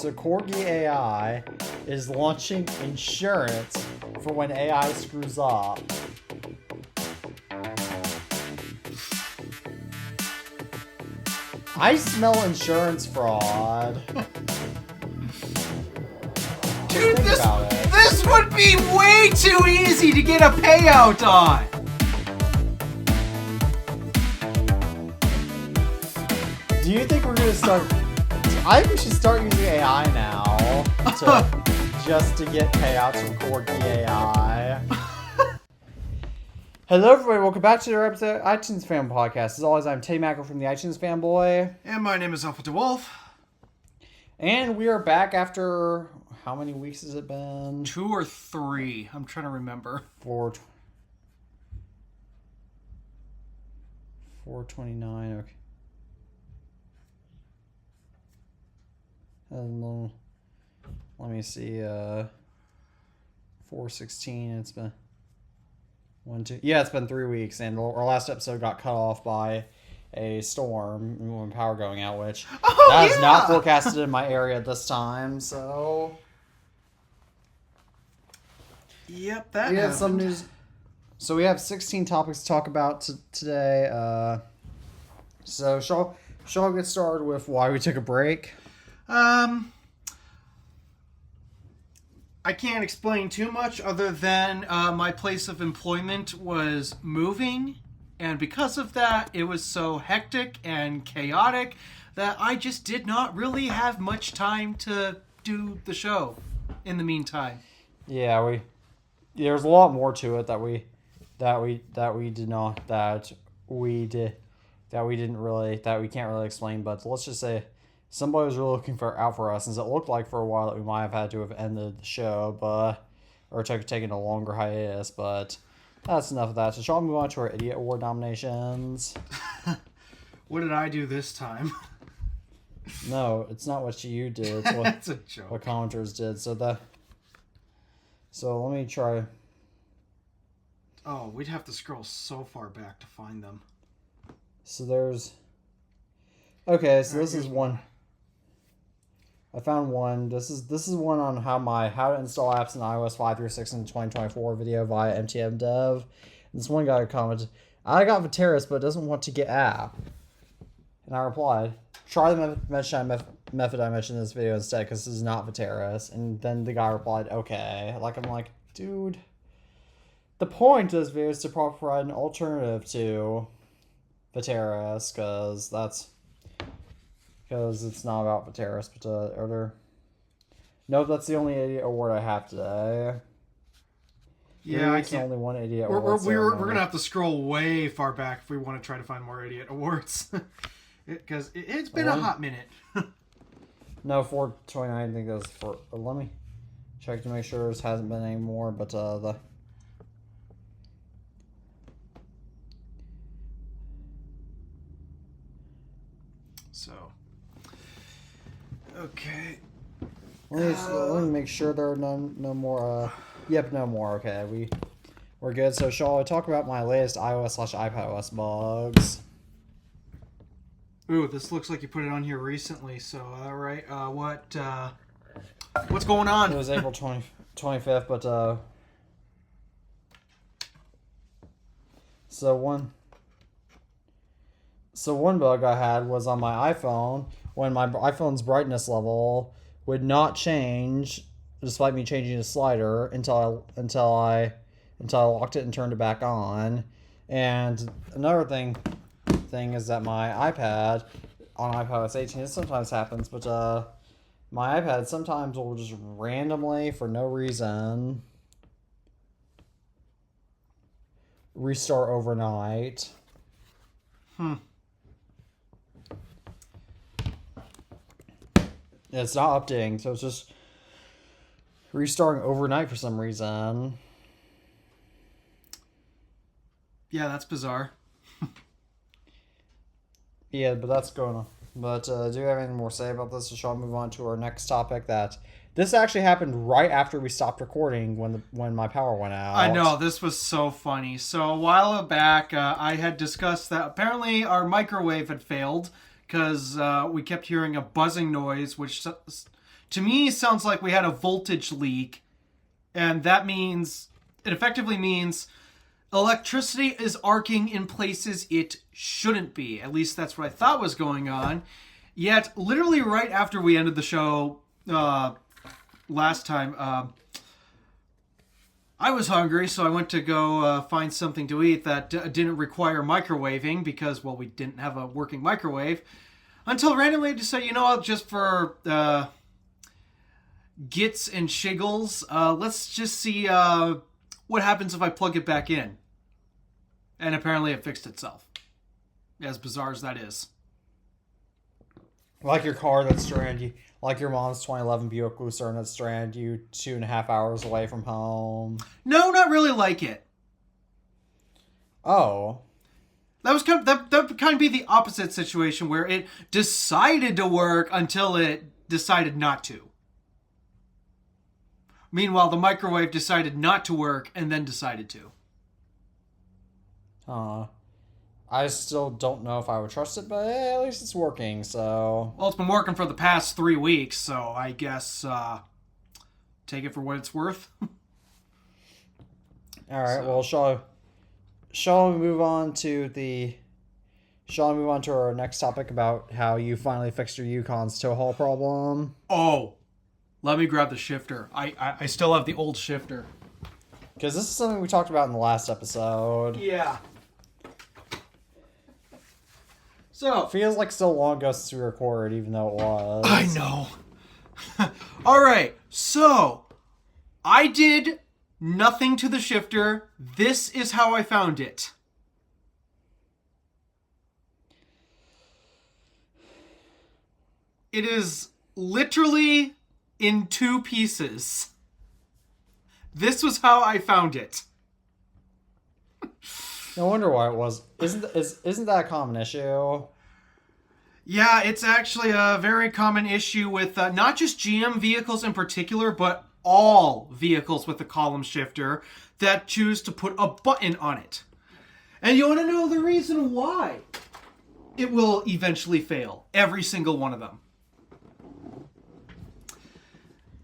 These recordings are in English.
So Corgi AI is launching insurance for when AI screws up. I smell insurance fraud. Dude, this would be way too easy to get a payout on. Do you think we're gonna start? I think we should start using AI now just to get payouts from Corgi AI. Hello, everybody. Welcome back to our episode of iTunes Fan Podcast. As always, I'm Teddy Mackel from the iTunes Fanboy. And my name is Alpha DeWolf. And we are back after... How many weeks has it been? 2 or 3. I'm trying to remember. 429. Okay. And, let me see. 416. It's been 1, 2. Yeah, it's been 3 weeks, and our last episode got cut off by a storm and power going out, which that is not forecasted in my area at this time. So. Yep, that we have happened. some news. So we have 16 topics to talk about today. So shall I get started with why we took a break? I can't explain too much other than my place of employment was moving, and because of that, it was so hectic and chaotic that I just did not really have much time to do the show in the meantime. Yeah, there's a lot more to it that we can't really explain. But let's just say somebody was really looking out for us, since it looked like for a while that we might have had to have ended the show, or taken a longer hiatus. But that's enough of that. So shall we move on to our Idiot Award nominations? What did I do this time? No, it's not what you did. It's what That's a joke. What commenters did. So let me try. Oh, we'd have to scroll so far back to find them. So there's. Okay, so this is one. I found one. This is one on how to install apps in iOS 5 through 6 in 2024 video via MTM Dev. And this one guy commented, "I got Ternus, but doesn't want to get app." And I replied, "Try the method I mentioned in this video instead, because this is not Viterus." And then the guy replied, "Okay." I'm like, dude, the point of this video is to provide an alternative to Viterus, because it's not about Viterus, but other. Nope, that's the only Idiot Award I have today. Yeah, I can't. Only one Idiot Award. We're gonna have to scroll way far back if we want to try to find more Idiot Awards, because it's been a hot minute. No, 429. I think that was for. Let me check to make sure this hasn't been any more. But So. Okay. Let me make sure there are no more. Yep, no more. Okay, we're good. So shall I talk about my latest iOS/iPadOS bugs? Ooh, this looks like you put it on here recently. So all right, what's going on? It was April 25th, but So one bug I had was on my iPhone, when my iPhone's brightness level would not change despite me changing the slider until I locked it and turned it back on. And another thing is that my iPad on iPadOS 18, it sometimes happens, but my iPad sometimes will just randomly, for no reason, restart overnight. It's not updating, so it's just restarting overnight for some reason. Yeah, that's bizarre. Yeah, but that's going on. But do you have anything more to say about this? Or shall we move on to our next topic? That this actually happened right after we stopped recording when my power went out. I know, this was so funny. So a while back, I had discussed that apparently our microwave had failed because we kept hearing a buzzing noise, which to me it sounds like we had a voltage leak, and that means, it effectively means electricity is arcing in places it shouldn't be. At least that's what I thought was going on. Yet, literally right after we ended the show last time, I was hungry, so I went to go find something to eat that didn't require microwaving because, well, we didn't have a working microwave. Until randomly I decided, you know what, just for gits and shiggles, let's just see what happens if I plug it back in. And apparently it fixed itself. As bizarre as that is. Like your car that stranded you. Like your mom's 2011 Buick Lucerne that stranded you 2.5 hours away from home. No, not really like it. Oh. That was that would kind of be the opposite situation where it decided to work until it decided not to. Meanwhile, the microwave decided not to work and then decided to. I still don't know if I would trust it, but at least it's working, so... Well, it's been working for the past 3 weeks, so I guess take it for what it's worth. Alright, well, shall we move on to our next topic about how you finally fixed your Yukon's tow haul problem? Oh, let me grab the shifter. I still have the old shifter. Because this is something we talked about in the last episode. Yeah. So feels like so long ago since we recorded, even though it was. I know. All right, so I did nothing to the shifter. This is how I found it. It is literally in 2 pieces. This was how I found it. No wonder why it was. Isn't that a common issue? Yeah, it's actually a very common issue with not just GM vehicles in particular, but all vehicles with a column shifter that choose to put a button on it. And you want to know the reason why it will eventually fail. Every single one of them.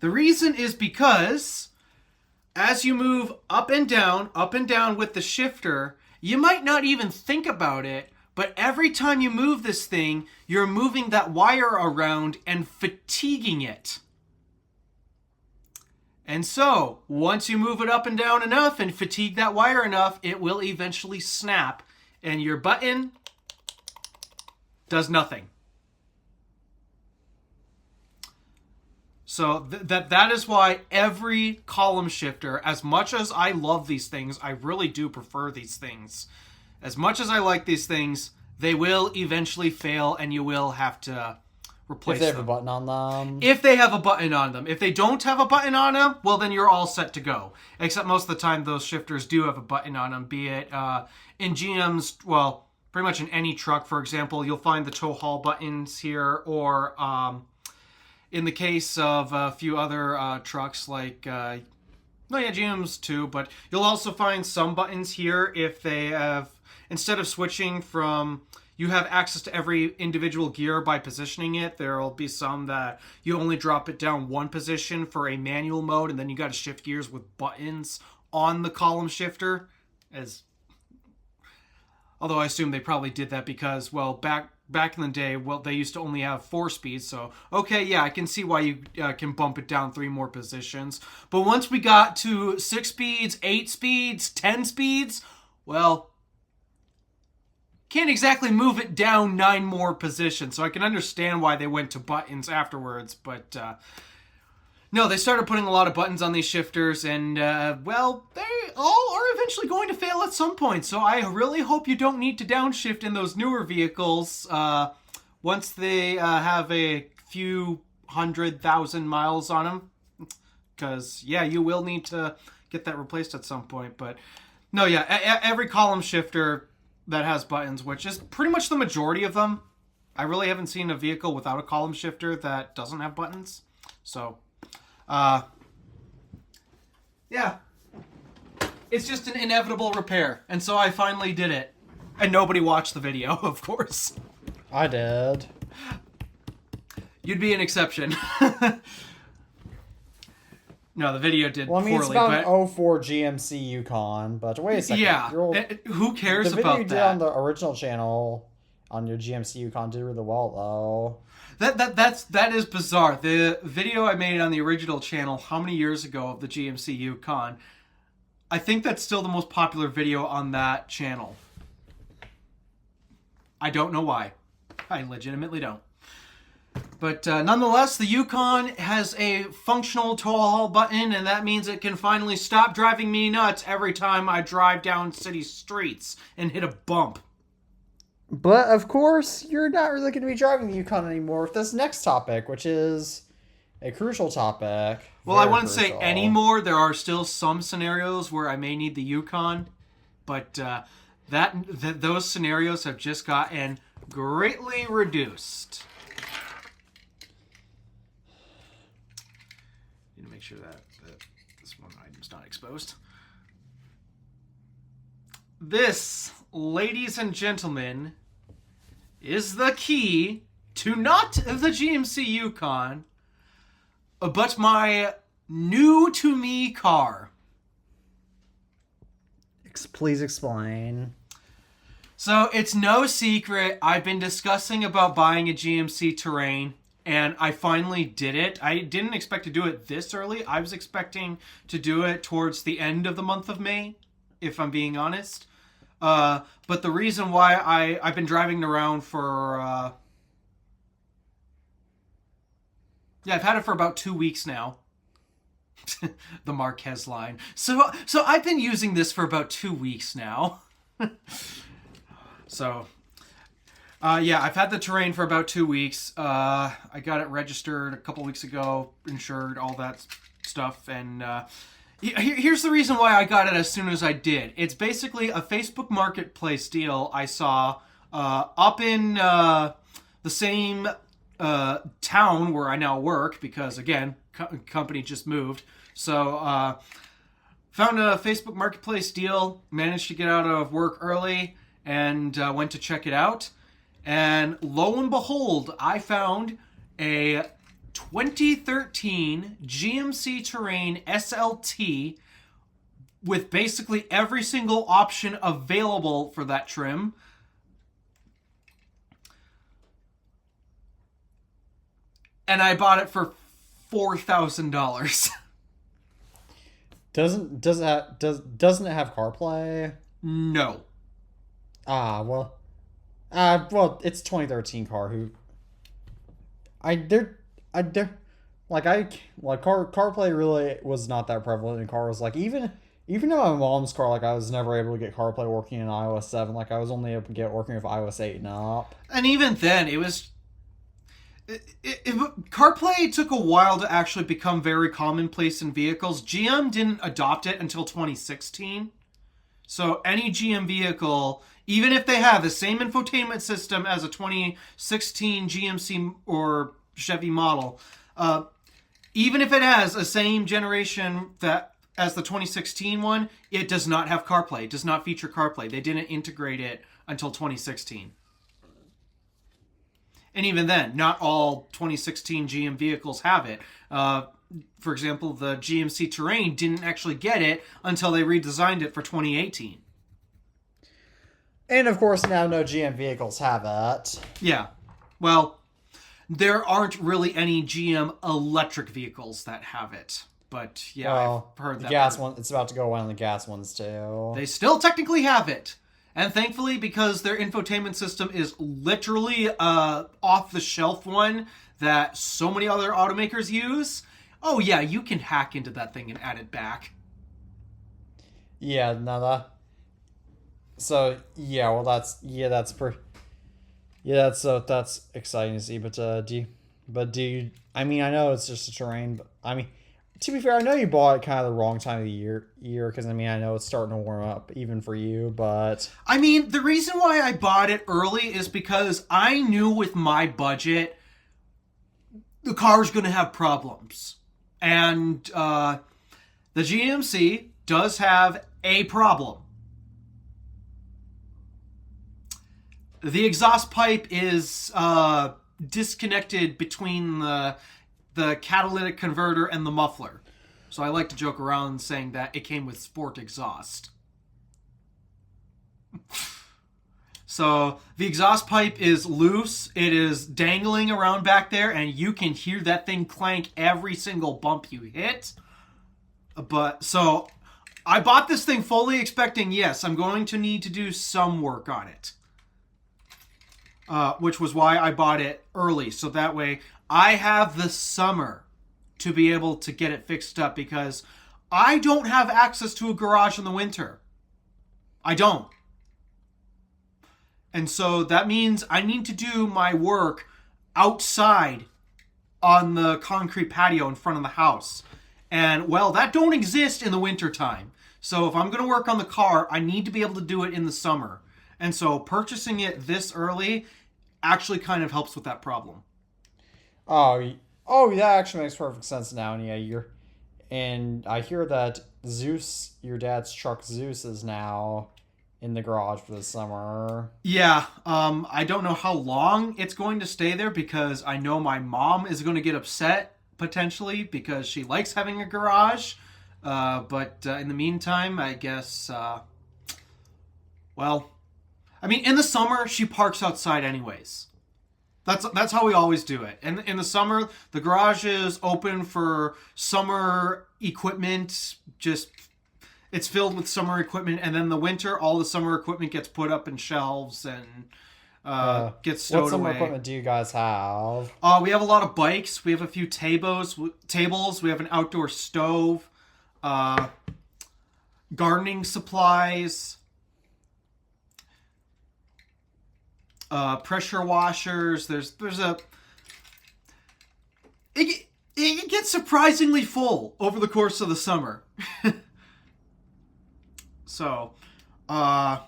The reason is because as you move up and down with the shifter, you might not even think about it, but every time you move this thing, you're moving that wire around and fatiguing it. And so, once you move it up and down enough and fatigue that wire enough, it will eventually snap, and your button does nothing. So that is why every column shifter, as much as I love these things, I really do prefer these things. As much as I like these things, they will eventually fail and you will have to replace them. If they have a button on them. If they have a button on them. If they don't have a button on them, well then you're all set to go. Except most of the time those shifters do have a button on them, be it in GM's, well, pretty much in any truck, for example, you'll find the tow haul buttons here, or in the case of a few other trucks like, GM's too, but you'll also find some buttons here if they have, instead of switching from, you have access to every individual gear by positioning it, there'll be some that you only drop it down one position for a manual mode, and then you got to shift gears with buttons on the column shifter. Although I assume they probably did that because, well, back in the day, well, they used to only have 4 speeds, so, okay, yeah, I can see why you can bump it down 3 more positions. But once we got to 6 speeds, 8 speeds, 10 speeds, well, can't exactly move it down 9 more positions, so I can understand why they went to buttons afterwards, but, no, they started putting a lot of buttons on these shifters, and, well, they all are eventually going to fail at some point, so I really hope you don't need to downshift in those newer vehicles, once they, have a few 100,000 miles on them, because, yeah, you will need to get that replaced at some point, but, no, yeah, every column shifter that has buttons, which is pretty much the majority of them. I really haven't seen a vehicle without a column shifter that doesn't have buttons. So, yeah. It's just an inevitable repair. And so I finally did it. And nobody watched the video, of course. I did. You'd be an exception. No, the video did Well, I mean, poorly, it's about but an 04 GMC Yukon, but wait a second. yeah, Your old, who cares the video about you did that? on the original channel on your GMC Yukon did really well, though. That is bizarre. The video I made on the original channel, how many years ago, of the GMC Yukon, I think that's still the most popular video on that channel. I don't know why. I legitimately don't. But nonetheless, the Yukon has a functional tow haul button, and that means it can finally stop driving me nuts every time I drive down city streets and hit a bump. But, of course, you're not really going to be driving the Yukon anymore with this next topic, which is a crucial topic. Well, I wouldn't say anymore. There are still some scenarios where I may need the Yukon, but those scenarios have just gotten greatly reduced. Need to make sure that this one item's not exposed. This, ladies and gentlemen, is the key to not the GMC Yukon, but my new-to-me car. Please explain. So, it's no secret, I've been discussing about buying a GMC Terrain, and I finally did it. I didn't expect to do it this early. I was expecting to do it towards the end of the month of May, if I'm being honest. But the reason why I've been driving around for... I've had it for about 2 weeks now. The Marquez line. So I've been using this for about 2 weeks now. So, I've had the Terrain for about 2 weeks. I got it registered a couple weeks ago, insured, all that stuff. And here's the reason why I got it as soon as I did. It's basically a Facebook Marketplace deal I saw up in the same town where I now work, because, again, company just moved. So, found a Facebook Marketplace deal, managed to get out of work early, and went to check it out. And lo and behold, I found a 2013 GMC Terrain SLT with basically every single option available for that trim. And I bought it for $4,000. Doesn't it have CarPlay? No. Well, it's 2013 car. CarPlay really was not that prevalent in cars. Like, even in my mom's car, like, I was never able to get CarPlay working in iOS 7. Like, I was only able to get it working with iOS 8 and up. And even then, it was... CarPlay took a while to actually become very commonplace in vehicles. GM didn't adopt it until 2016. So any GM vehicle, even if they have the same infotainment system as a 2016 GMC or Chevy model, even if it has the same generation as the 2016 one, it does not have CarPlay. It does not feature CarPlay. They didn't integrate it until 2016. And even then, not all 2016 GM vehicles have it. For example, the GMC Terrain didn't actually get it until they redesigned it for 2018. And of course, now no GM vehicles have it. Yeah. Well, there aren't really any GM electric vehicles that have it. But yeah, Well, I've heard the that. gas one, it's about to go away on the gas ones too. They still technically have it. And thankfully, because their infotainment system is literally off-the-shelf one that so many other automakers use, oh yeah, you can hack into that thing and add it back. Yeah, no, that... So, yeah, well, that's exciting to see, but do you, I mean, I know it's just a Terrain, but, I mean, to be fair, I know you bought it kind of the wrong time of the year, because, I mean, I know it's starting to warm up, even for you, but... I mean, the reason why I bought it early is because I knew with my budget, the car's going to have problems. And the GMC does have a problem. The exhaust pipe is disconnected between the catalytic converter and the muffler. So I like to joke around saying that it came with sport exhaust. So the exhaust pipe is loose. It is dangling around back there, and you can hear that thing clank every single bump you hit. But so I bought this thing fully expecting, yes, I'm going to need to do some work on it. Which was why I bought it early. So that way I have the summer to be able to get it fixed up, because I don't have access to a garage in the winter. I don't. And so that means I need to do my work outside on the concrete patio in front of the house. And, well, that don't exist in the wintertime. So if I'm going to work on the car, I need to be able to do it in the summer. And so purchasing it this early actually kind of helps with that problem. Oh, that actually makes perfect sense now. And I hear that Zeus, your dad's truck Zeus, is now in the garage for the summer. Yeah, I don't know how long it's going to stay there, because I know my mom is going to get upset potentially because she likes having a garage. But in the meantime, I guess, well, I mean, in the summer she parks outside anyways. That's how we always do it. And in the summer, the garage is open for summer equipment. Just it's filled with summer equipment, and then the winter, all the summer equipment gets put up in shelves and gets stowed away. What summer equipment do you guys have? We have a lot of bikes. We have a few tables. We have an outdoor stove, gardening supplies, pressure washers. It gets surprisingly full over the course of the summer. So, yeah,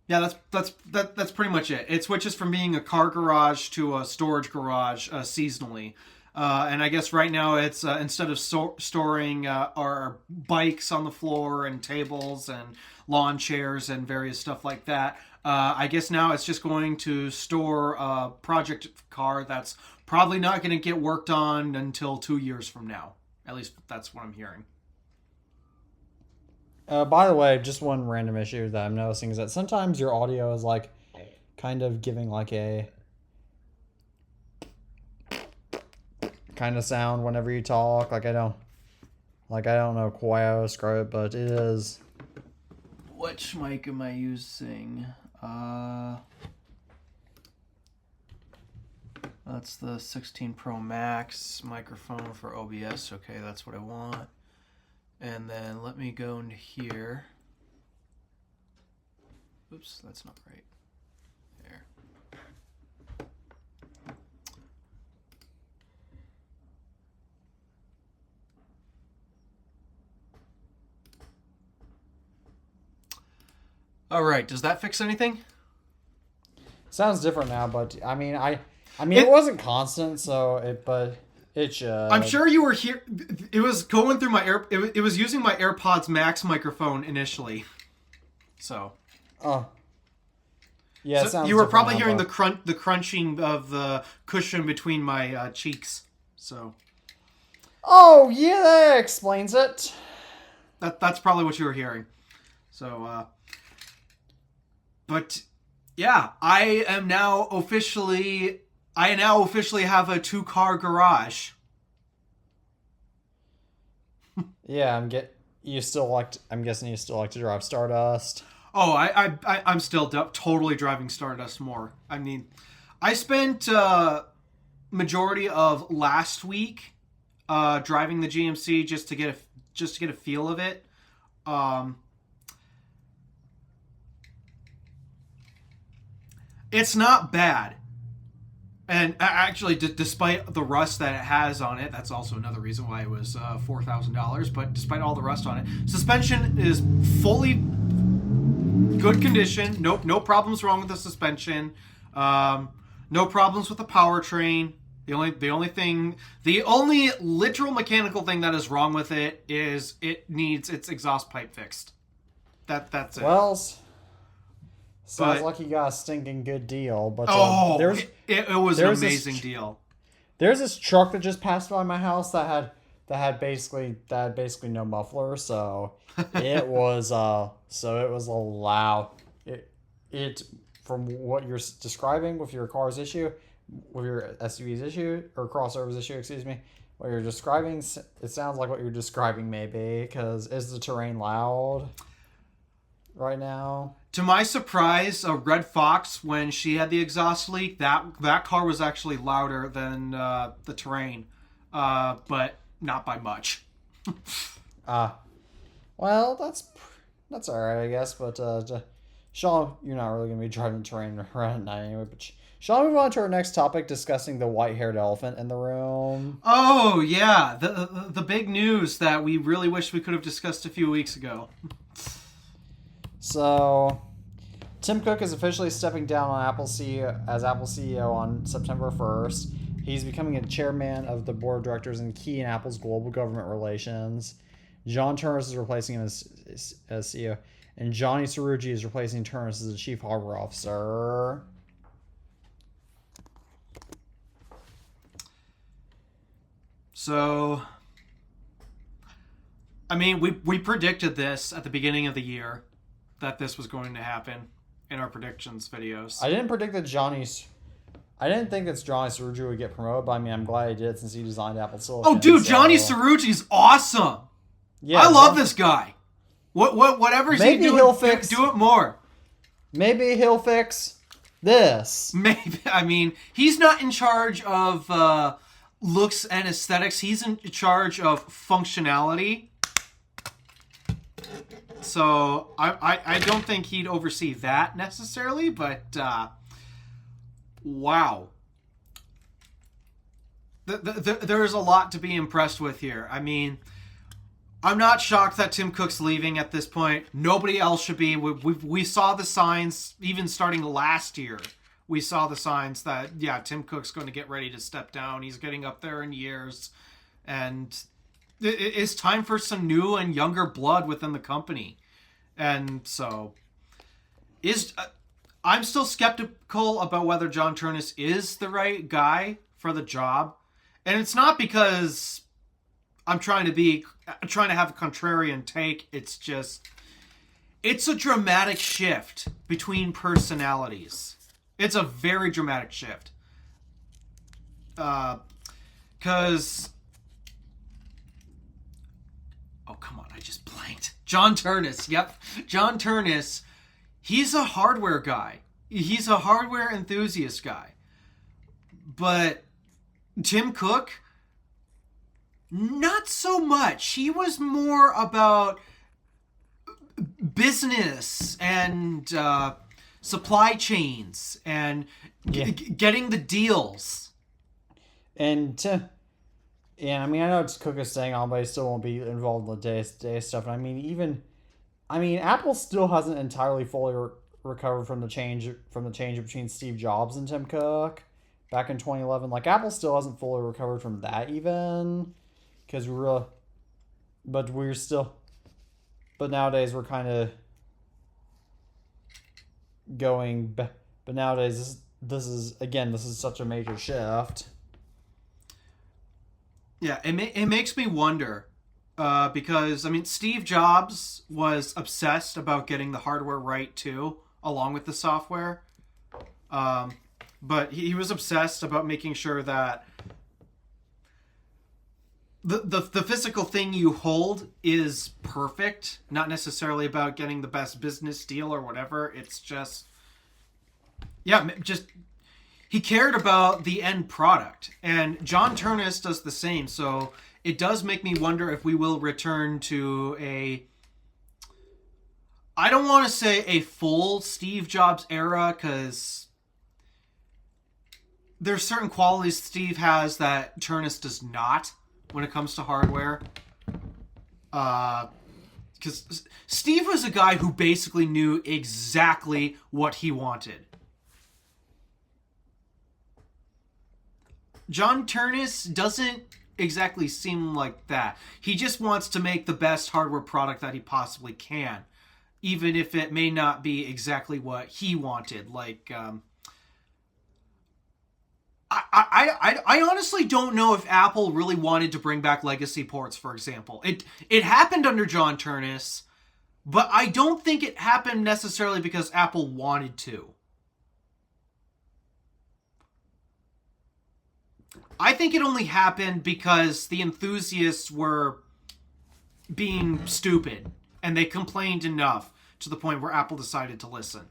that's pretty much it. It switches from being a car garage to a storage garage seasonally. And I guess right now it's instead of storing our bikes on the floor and tables and lawn chairs and various stuff like that, I guess now it's just going to store a project car that's probably not going to get worked on until 2 years from now. At least that's what I'm hearing. By the way, just one random issue that I'm noticing is that sometimes your audio is like kind of giving like a kind of sound whenever you talk. I don't know quite how to describe it, but it is. Which mic am I using? That's the 16 Pro Max microphone for OBS. Okay, that's what I want. And then let me go into here. Oops, that's not right. There. All right, does that fix anything? Sounds different now, but I mean it wasn't constant, but it should. I'm sure you were here. It was going through my it was using my AirPods Max microphone initially. So. Oh. Yeah, so you were probably hearing the crunching of the cushion between my cheeks. So. Oh yeah, that explains it. That's probably what you were hearing. So. But yeah, I now officially have a 2-car garage. Yeah, I'm guessing you still like to drive Stardust. Oh, I'm still totally driving Stardust more. I mean, I spent majority of last week driving the GMC just to get a feel of it. It's not bad. And actually, despite the rust that it has on it, that's also another reason why it was $4,000. But despite all the rust on it, suspension is fully good condition. No problems wrong with the suspension. No problems with the powertrain. The only literal mechanical thing that is wrong with it is it needs its exhaust pipe fixed. That's it. Well. Sounds like you got a stinking good deal, but it was an amazing deal. There's this truck that just passed by my house that had basically no muffler, so it was a loud. It from what you're describing with your car's issue, with your SUV's issue or crossover's issue, excuse me. What you're describing, it sounds like what you're describing maybe, because is the Terrain loud right now? To my surprise, Red Fox, when she had the exhaust leak, that car was actually louder than the Terrain, but not by much. Well, that's all right, I guess. But Sean, you're not really gonna be driving the Terrain around at night anyway. But shall we move on to our next topic, discussing the white-haired elephant in the room? Oh yeah, the big news that we really wish we could have discussed a few weeks ago. So, Tim Cook is officially stepping down on as Apple CEO on September 1st. He's becoming a chairman of the board of directors and key in Apple's global government relations. John Ternus is replacing him as CEO, and Johnny Cerrucci is replacing Ternus as the chief hardware officer. So, I mean, we predicted this at the beginning of the year, that this was going to happen in our predictions videos. I didn't think that Johnny Cerrucci would get promoted, but I mean, I'm glad he did since he designed Apple Silicon. Oh, dude, so. Johnny Cerrucci's awesome. Yeah, I love this guy. Whatever's he doing, do it more. Maybe he'll fix this. Maybe. I mean, he's not in charge of looks and aesthetics. He's in charge of functionality. So I don't think he'd oversee that necessarily, but wow. There's a lot to be impressed with here. I mean, I'm not shocked that Tim Cook's leaving at this point. Nobody else should be. We saw the signs even starting last year. We saw the signs that, yeah, Tim Cook's going to get ready to step down. He's getting up there in years. And it's time for some new and younger blood within the company. And so I'm still skeptical about whether John Ternus is the right guy for the job. And it's not because I'm trying to have a contrarian take. It's just, it's a dramatic shift between personalities. It's a very dramatic shift. Because, oh, come on, I just blanked. John Ternus, yep. John Ternus, he's a hardware guy. He's a hardware enthusiast guy. But Tim Cook, not so much. He was more about business and supply chains and getting the deals. And I mean, I know it's Cook is staying on, but he still won't be involved in the day-to-day stuff. And I mean, Apple still hasn't entirely fully recovered from the change between Steve Jobs and Tim Cook back in 2011. Like, Apple still hasn't fully recovered from that even, because but nowadays we're kind of going back. But nowadays this is such a major shift. Yeah, it makes me wonder, because, I mean, Steve Jobs was obsessed about getting the hardware right, too, along with the software. But he was obsessed about making sure that the physical thing you hold is perfect, not necessarily about getting the best business deal or whatever. It's just, he cared about the end product, and John Ternus does the same. So it does make me wonder if we will return to I don't want to say a full Steve Jobs era, because there's certain qualities Steve has that Ternus does not when it comes to hardware. Because Steve was a guy who basically knew exactly what he wanted. John Ternus doesn't exactly seem like that. He just wants to make the best hardware product that he possibly can, even if it may not be exactly what he wanted. Like, I honestly don't know if Apple really wanted to bring back legacy ports, for example. It happened under John Ternus, but I don't think it happened necessarily because Apple wanted to. I think it only happened because the enthusiasts were being stupid, and they complained enough to the point where Apple decided to listen,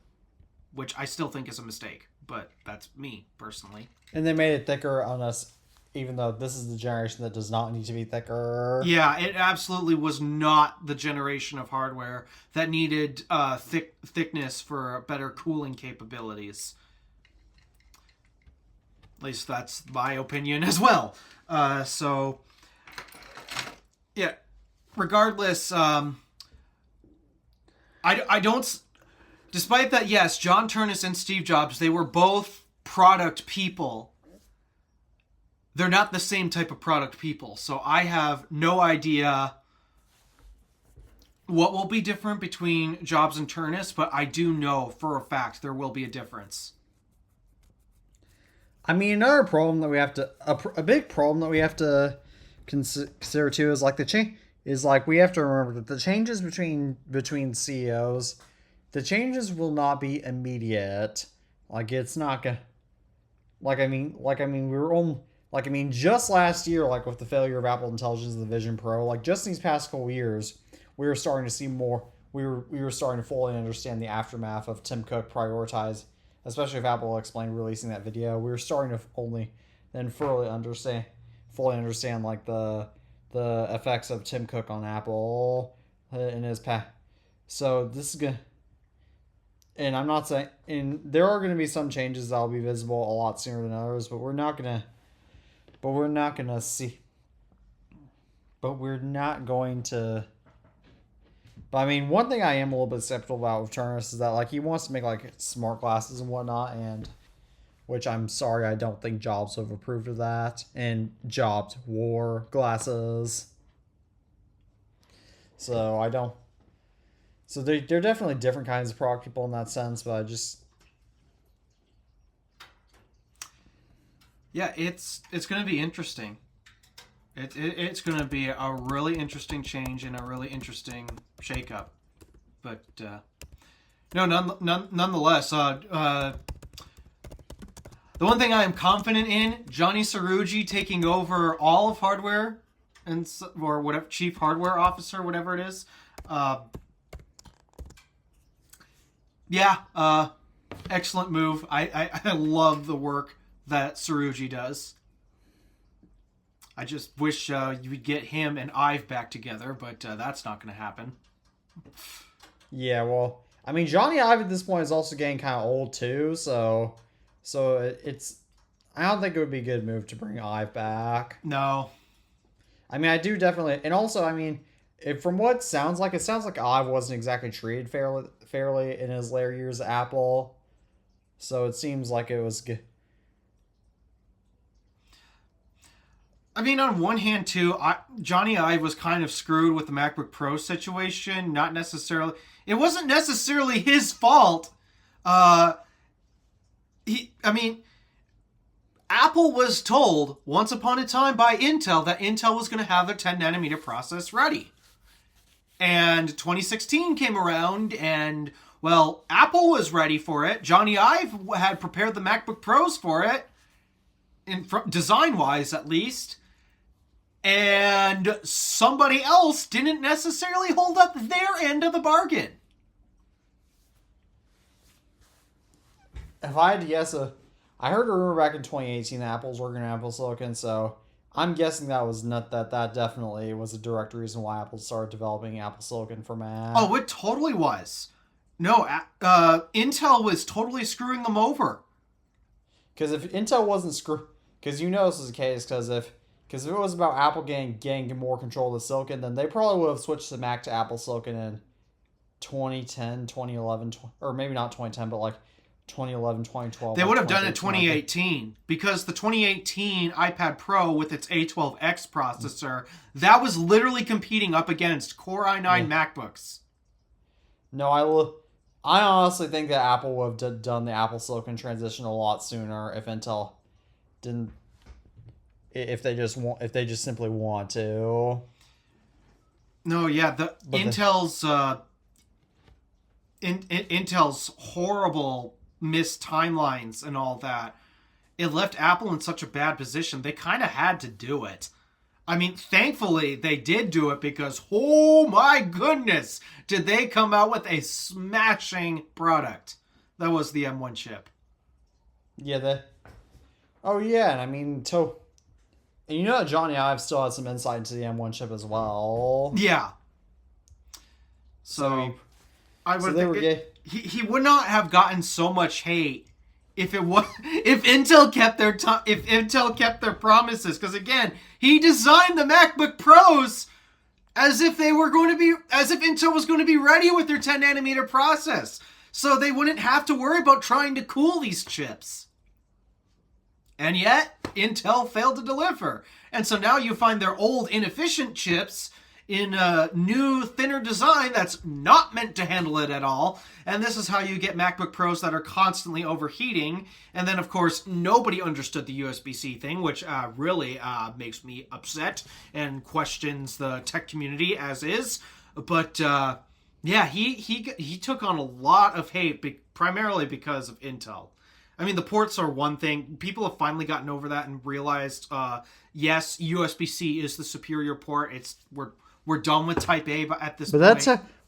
which I still think is a mistake, but that's me, personally. And they made it thicker on us, even though this is the generation that does not need to be thicker. Yeah, it absolutely was not the generation of hardware that needed thickness for better cooling capabilities. At least that's my opinion as well. So, yeah. Regardless, I don't... Despite that, yes, John Ternus and Steve Jobs, they were both product people. They're not the same type of product people. So I have no idea what will be different between Jobs and Ternus, but I do know for a fact there will be a difference. I mean, another problem that we have to... A big problem that we have to consider, too, is like we have to remember that the changes between CEOs... The changes will not be immediate. Like, it's not gonna... just last year, like, with the failure of Apple Intelligence and the Vision Pro, like, just these past couple years, we were starting to see more... We were starting to fully understand the aftermath of Tim Cook prioritize... Especially if Apple explained releasing that video, we were starting to only then fully understand like the effects of Tim Cook on Apple in his path. So this is good, and I'm not saying, and there are going to be some changes that will be visible a lot sooner than others, but we're not going to. But I mean, one thing I am a little bit skeptical about with Ternus is that, like, he wants to make, like, smart glasses and whatnot, and which I'm sorry, I don't think Jobs would have approved of that. And Jobs wore glasses. So I don't... So they're definitely different kinds of product people in that sense, but I just... Yeah, it's going to be interesting. It's going to be a really interesting change and a really interesting shakeup. But, nonetheless, the one thing I am confident in, Johnny Cerrugi taking over all of hardware, or whatever, chief hardware officer, whatever it is. Excellent move. I love the work that Cerrugi does. I just wish you would get him and Ive back together, but that's not going to happen. Yeah, well, I mean, Johnny Ive at this point is also getting kind of old too, so it's... I don't think it would be a good move to bring Ive back. No. I mean, I do definitely... And also, I mean, from what it sounds like Ive wasn't exactly treated fairly in his later years at Apple, so it seems like it was good. I mean, on one hand, too, Johnny Ive was kind of screwed with the MacBook Pro situation. Not necessarily... It wasn't necessarily his fault. Apple was told once upon a time by Intel that Intel was going to have their 10-nanometer process ready. And 2016 came around, and, well, Apple was ready for it. Johnny Ive had prepared the MacBook Pros for it, design-wise at least. And somebody else didn't necessarily hold up their end of the bargain. If I had to guess, I heard a rumor back in 2018 that Apple's working on Apple Silicon, so I'm guessing that definitely was a direct reason why Apple started developing Apple Silicon for Mac. Oh, it totally was. No, Intel was totally screwing them over. Because if Intel wasn't because you know this is the case, because if it was about Apple getting more control of the Silicon, then they probably would have switched the Mac to Apple Silicon in 2010, 2011, or maybe not 2010, but like 2011, 2012. They would have done it 2018, because the 2018 iPad Pro with its A12X processor, that was literally competing up against Core i9 MacBooks. No, I honestly think that Apple would have done the Apple Silicon transition a lot sooner if Intel didn't. If they just simply want to. No, yeah, Intel's Intel's horrible missed timelines and all that. It left Apple in such a bad position. They kind of had to do it. I mean, thankfully they did do it because, oh my goodness, did they come out with a smashing product. That was the M1 chip. Yeah, oh yeah, and I mean, and you know that Johnny Ive still had some insight into the M1 chip as well. Yeah. He would not have gotten so much hate if Intel kept their promises, because again, he designed the MacBook Pros as if Intel was going to be ready with their 10 nanometer process, so they wouldn't have to worry about trying to cool these chips. And yet, Intel failed to deliver. And so now you find their old inefficient chips in a new, thinner design that's not meant to handle it at all. And this is how you get MacBook Pros that are constantly overheating. And then, of course, nobody understood the USB-C thing, which really makes me upset and questions the tech community as is. But, yeah, he took on a lot of hate, primarily because of Intel. I mean, the ports are one thing. People have finally gotten over that and realized, yes, USB-C is the superior port. We're done with Type A at this point.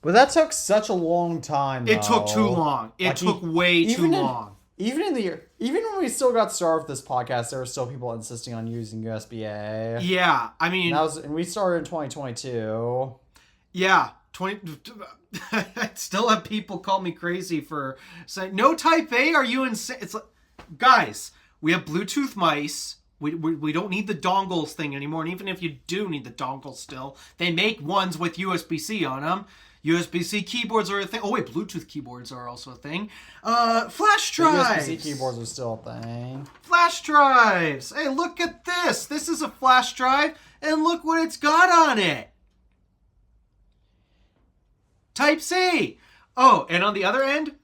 But that took such a long time, though. It took too long. It took way too long. Even when we still got started with this podcast, there were still people insisting on using USB-A. Yeah, I mean... And we started in 2022. Yeah, I still have people call me crazy for saying, no Type A, are you insane? It's like, guys, we have Bluetooth mice. We don't need the dongles thing anymore. And even if you do need the dongles still, they make ones with USB-C on them. USB-C keyboards are a thing. Oh wait, Bluetooth keyboards are also a thing. Flash drives. USB-C keyboards are still a thing. Flash drives. Hey, look at this. This is a flash drive, and look what it's got on it. Type-C. Oh, and on the other end,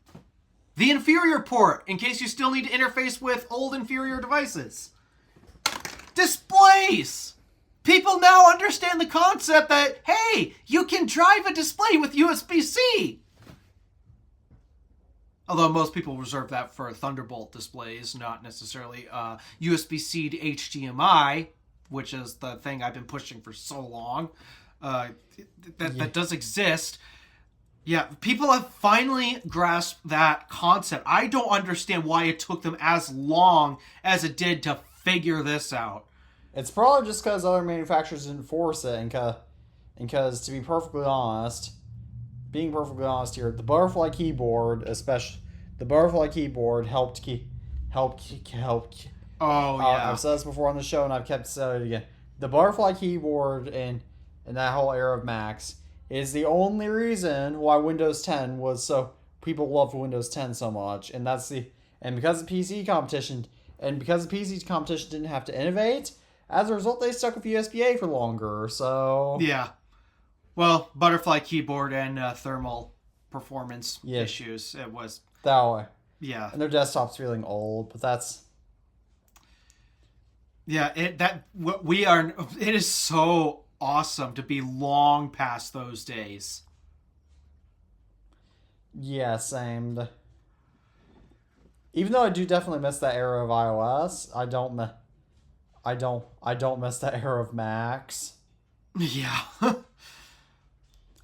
the inferior port, in case you still need to interface with old inferior devices. Displays. People now understand the concept that, hey, you can drive a display with USB-C. Although most people reserve that for Thunderbolt displays, not necessarily USB-C to HDMI, which is the thing I've been pushing for so long. That does exist. Yeah, people have finally grasped that concept. I don't understand why it took them as long as it did to figure this out. It's probably just because other manufacturers didn't force it, and because, to be perfectly honest, here, the butterfly keyboard, especially the butterfly keyboard, helped. Oh yeah, I've said this before on the show, and I've kept saying it again. The butterfly keyboard in that whole era of Macs is the only reason why Windows 10 was so people loved Windows 10 so much, and because the PC competition didn't have to innovate. As a result, they stuck with USB-A for longer. So yeah, well, butterfly keyboard and thermal performance issues. It was that way. Yeah, and their desktop's feeling old, but that's It is so awesome to be long past those days. Yeah, same. Even though I do definitely miss that era of iOS, I don't miss that era of Macs. Yeah.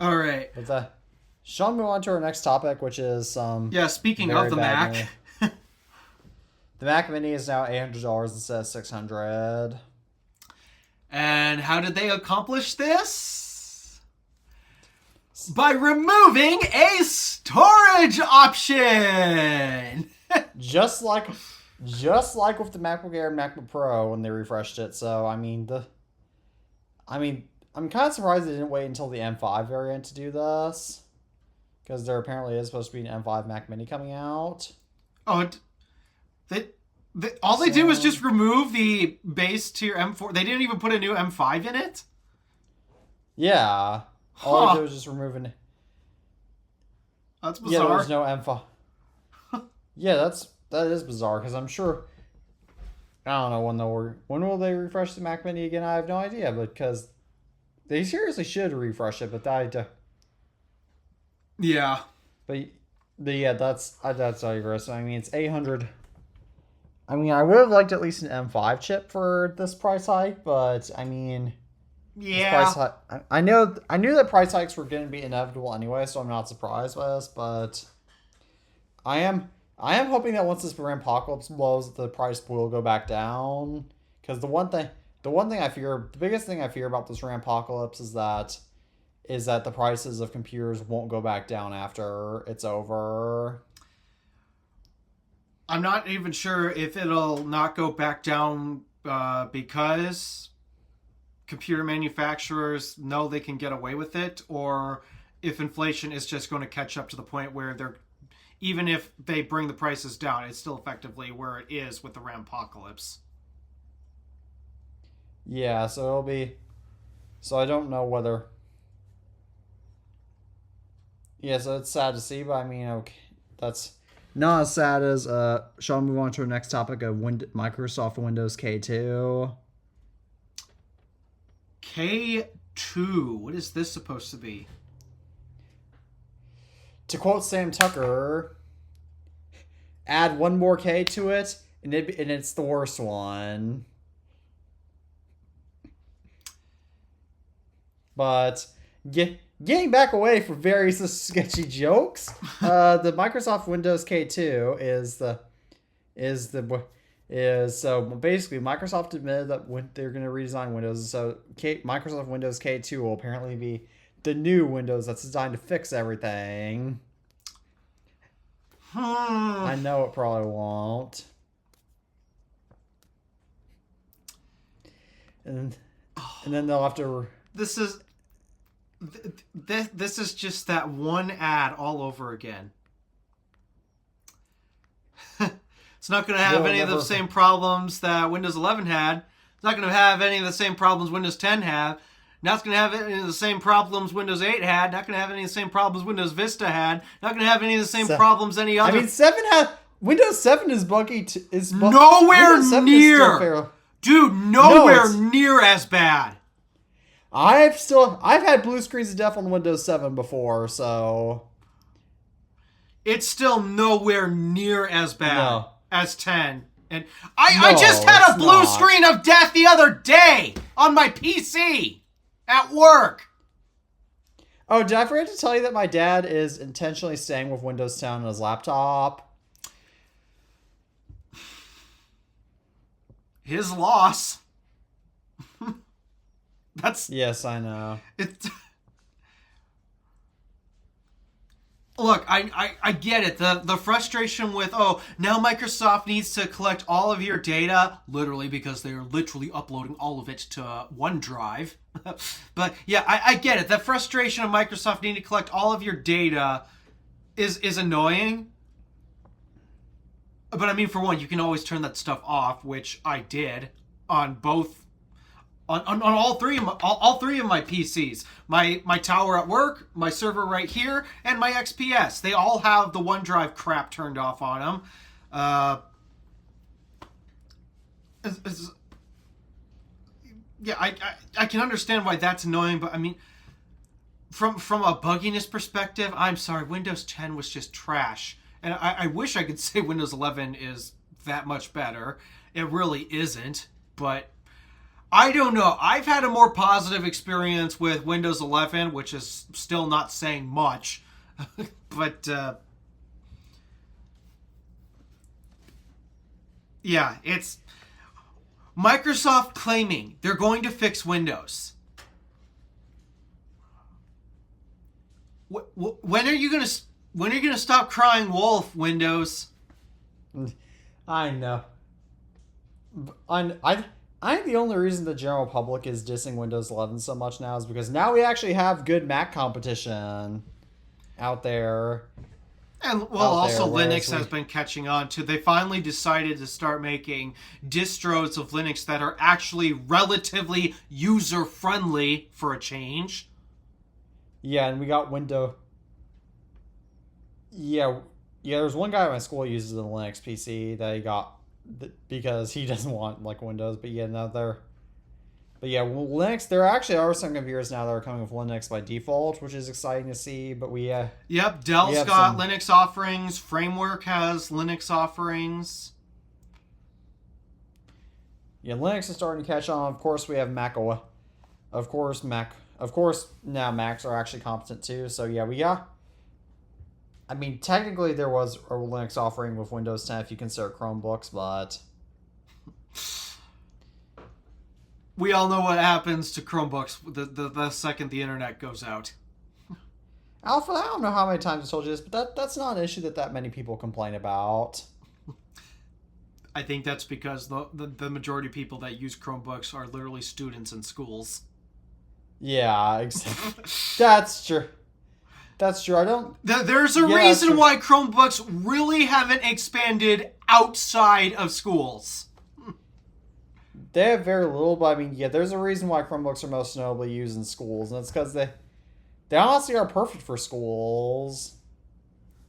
All right. But shall we move on to our next topic, which is speaking of the Mac. The Mac Mini is now $800 instead of $600. And how did they accomplish this? By removing a storage option. just like with the MacBook Air and MacBook Pro when they refreshed it. So I'm kind of surprised they didn't wait until the M5 variant to do this, because there apparently is supposed to be an M5 Mac Mini coming out. Oh, all they did was just remove the base tier M4. They didn't even put a new M5 in it? Yeah. All they did was just removing... That's bizarre. Yeah, there was no M5. Yeah, that is bizarre, because I'm sure I don't know when will they refresh the Mac Mini again. I have no idea, because they seriously should refresh it. Yeah. But yeah, that's digress. I mean, it's 800. I mean, I would have liked at least an M5 chip for this price hike, but I mean, Yeah. I knew that price hikes were going to be inevitable anyway, so I'm not surprised by this. But I am hoping that once this RAM apocalypse blows, the price will go back down. Because the biggest thing I fear about this RAM apocalypse is that the prices of computers won't go back down after it's over. I'm not even sure if it'll not go back down because computer manufacturers know they can get away with it, or if inflation is just going to catch up to the point where even if they bring the prices down, it's still effectively where it is with the RAM apocalypse. Yeah, so it'll be. So I don't know whether. Yeah, so it's sad to see, but I mean, okay, that's not as sad as. Shall we move on to our next topic of Microsoft Windows K2? K2. What is this supposed to be? To quote Sam Tucker, add one more K to it, and it's the worst one. But getting back away from various sketchy jokes, the Microsoft Windows K2 is so basically Microsoft admitted that they're going to redesign Windows. So Microsoft Windows K2 will apparently be the new Windows that's designed to fix everything. I know it probably won't. And then they'll have to. This is just that one ad all over again. It's not going to have any of the same problems that Windows 11 had. It's not going to have any of the same problems Windows 10 had. Not going to have any of the same problems Windows 8 had. Not going to have any of the same problems Windows Vista had. Not going to have any of the same problems any other. I mean, Windows 7 is buggy. Nowhere near, dude. Nowhere near as bad. I've had blue screens of death on Windows 7 before, so it's still nowhere near as bad as 10. And I No, just had a it's blue not. screen of death the other day on my PC at work. Oh, did I forget to tell you that my dad is intentionally staying with Windows 10 on his laptop? His loss. Yes, I know. Look, I get it. The frustration with, now Microsoft needs to collect all of your data, literally, because they're literally uploading all of it to OneDrive. But yeah, I get it. The frustration of Microsoft needing to collect all of your data is annoying. But I mean, for one, you can always turn that stuff off, which I did on both. On all three of my PCs, my tower at work, my server right here, and my XPS, they all have the OneDrive crap turned off on them. Yeah, I can understand why that's annoying, but I mean, from a bugginess perspective, I'm sorry, Windows 10 was just trash, and I wish I could say Windows 11 is that much better. It really isn't, but I don't know. I've had a more positive experience with Windows 11, which is still not saying much. But, yeah, it's Microsoft claiming they're going to fix Windows. When are you going to stop crying wolf, Windows? I know. I think the only reason the general public is dissing Windows 11 so much now is because now we actually have good Mac competition out there. And also Linux has been catching on too. They finally decided to start making distros of Linux that are actually relatively user-friendly for a change. Yeah, and we got Yeah, there's one guy at my school who uses a Linux PC that he got because he doesn't want like Windows. But yeah, no, Linux. There actually are some computers now that are coming with Linux by default, which is exciting to see. But yep, Dell's got Linux offerings. Framework has Linux offerings. Yeah, Linux is starting to catch on. Of course, we have Mac OS. Of course, now Macs are actually competent too. So yeah, I mean, technically there was a Linux offering with Windows 10 if you consider Chromebooks, but we all know what happens to Chromebooks the second the internet goes out. Alpha, I don't know how many times I told you this, but that's not an issue that many people complain about. I think that's because the majority of people that use Chromebooks are literally students in schools. Yeah, exactly. That's true. That's true. I don't... There's a reason why Chromebooks really haven't expanded outside of schools. They have very little, but I mean, yeah, there's a reason why Chromebooks are most notably used in schools, and it's because they honestly are perfect for schools.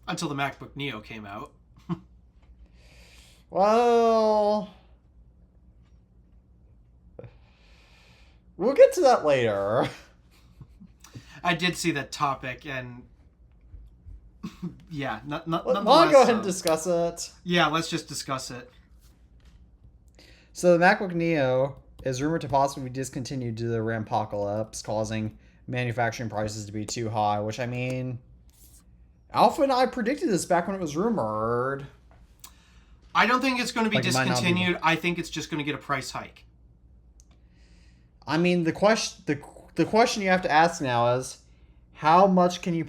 Until the MacBook Neo came out. Well... We'll get to that later. I did see that topic, and yeah, nonetheless. Want to go ahead and discuss it? Yeah, let's just discuss it. So the MacBook Neo is rumored to possibly be discontinued due to the Rampocalypse, causing manufacturing prices to be too high, which, I mean, Alpha and I predicted this back when it was rumored. I don't think it's going to be discontinued. I think it's just going to get a price hike. I mean, the question you have to ask now is, how much can you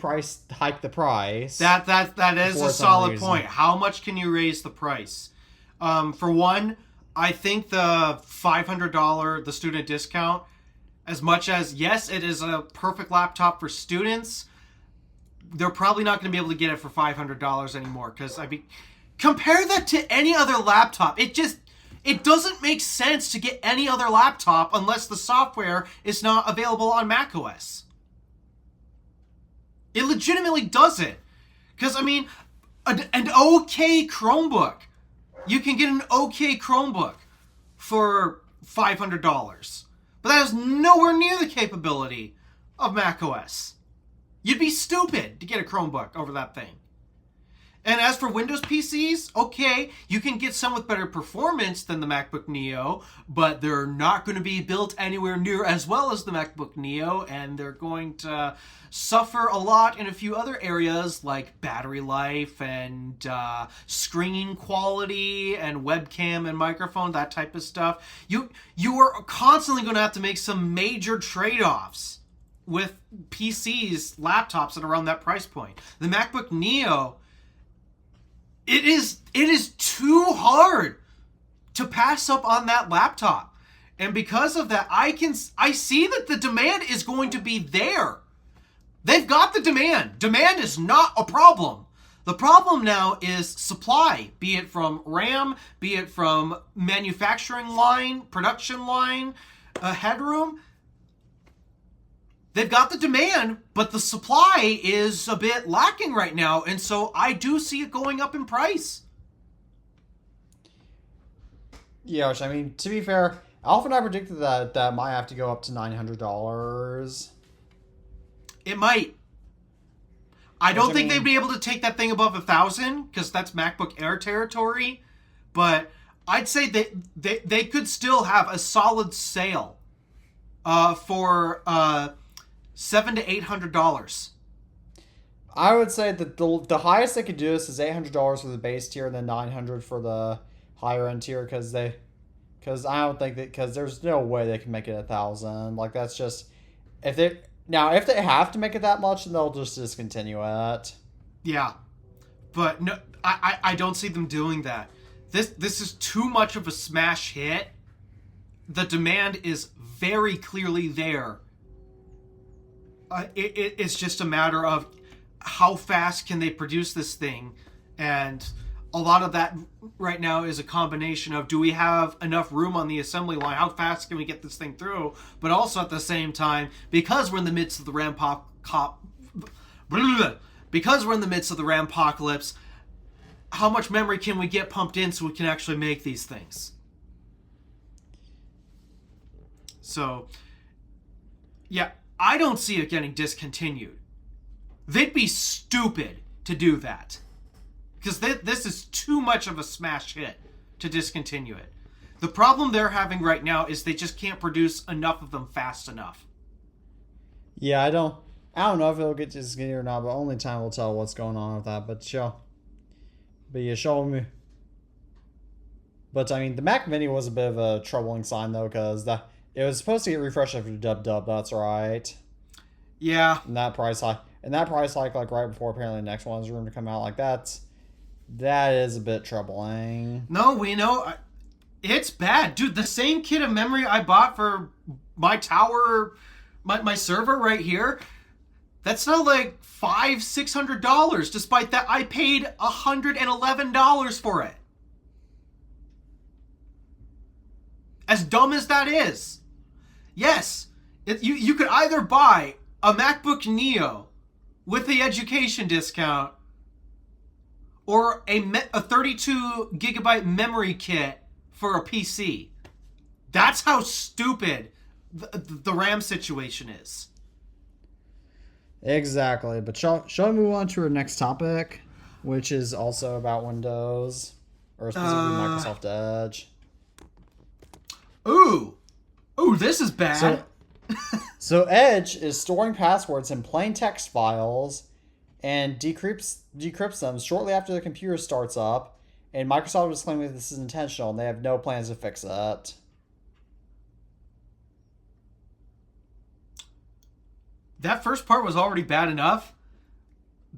hike the price? That is a solid point. How much can you raise the price? For one, I think the $500, the student discount, as much as, yes, it is a perfect laptop for students, they're probably not going to be able to get it for $500 anymore. Because, I mean, compare that to any other laptop. It doesn't make sense to get any other laptop unless the software is not available on macOS. It legitimately doesn't. Because, I mean, an okay Chromebook. You can get an okay Chromebook for $500. But that is nowhere near the capability of macOS. You'd be stupid to get a Chromebook over that thing. And as for Windows PCs, okay, you can get some with better performance than the MacBook Neo, but they're not going to be built anywhere near as well as the MacBook Neo, and they're going to suffer a lot in a few other areas like battery life and screen quality and webcam and microphone, that type of stuff. You are constantly going to have to make some major trade-offs with PCs, laptops at around that price point. The MacBook Neo... It is too hard to pass up on that laptop. And because of that, I see that the demand is going to be there. They've got the demand. Demand is not a problem. The problem now is supply, be it from RAM, be it from manufacturing line, production line, headroom. They've got the demand, but the supply is a bit lacking right now, and so I do see it going up in price. Yeah, which, I mean, to be fair, Alpha and I predicted that might have to go up to $900. It might. I don't think they'd be able to take that thing above 1,000, because that's MacBook Air territory, but I'd say they could still have a solid sale for... $700 to $800. I would say that the highest they could do this is $800 for the base tier, and then $900 for the higher end tier, because I don't think that, because there's no way they can make it 1,000. Like, that's just, if they have to make it that much, then they'll just discontinue it. Yeah, but no, I don't see them doing that. This is too much of a smash hit. The demand is very clearly there. It's just a matter of how fast can they produce this thing, and a lot of that right now is a combination of, do we have enough room on the assembly line? How fast can we get this thing through? But also at the same time, because we're in the midst of the Rampocalypse, how much memory can we get pumped in so we can actually make these things? So, yeah, I don't see it getting discontinued. They'd be stupid to do that. Because this is too much of a smash hit to discontinue it. The problem they're having right now is they just can't produce enough of them fast enough. Yeah, I don't know if it'll get discontinued or not, but only time will tell what's going on with that. But you show me. But I mean, the Mac Mini was a bit of a troubling sign though, because it was supposed to get refreshed after dub. That's right. Yeah. And that price hike, like right before apparently the next one's room to come out, like that is a bit troubling. No, we know it's bad, dude. The same kit of memory I bought for my tower, my server right here, that's now like $500-$600. Despite that, I paid $111 for it. As dumb as that is, yes, you could either buy a MacBook Neo with the education discount, or a 32 gigabyte memory kit for a PC. That's how stupid the RAM situation is. Exactly. But shall we move on to our next topic, which is also about Windows, or specifically Microsoft Edge? Ooh, this is bad. So Edge is storing passwords in plain text files and decrypts them shortly after the computer starts up, and Microsoft is claiming that this is intentional and they have no plans to fix it. That first part was already bad enough.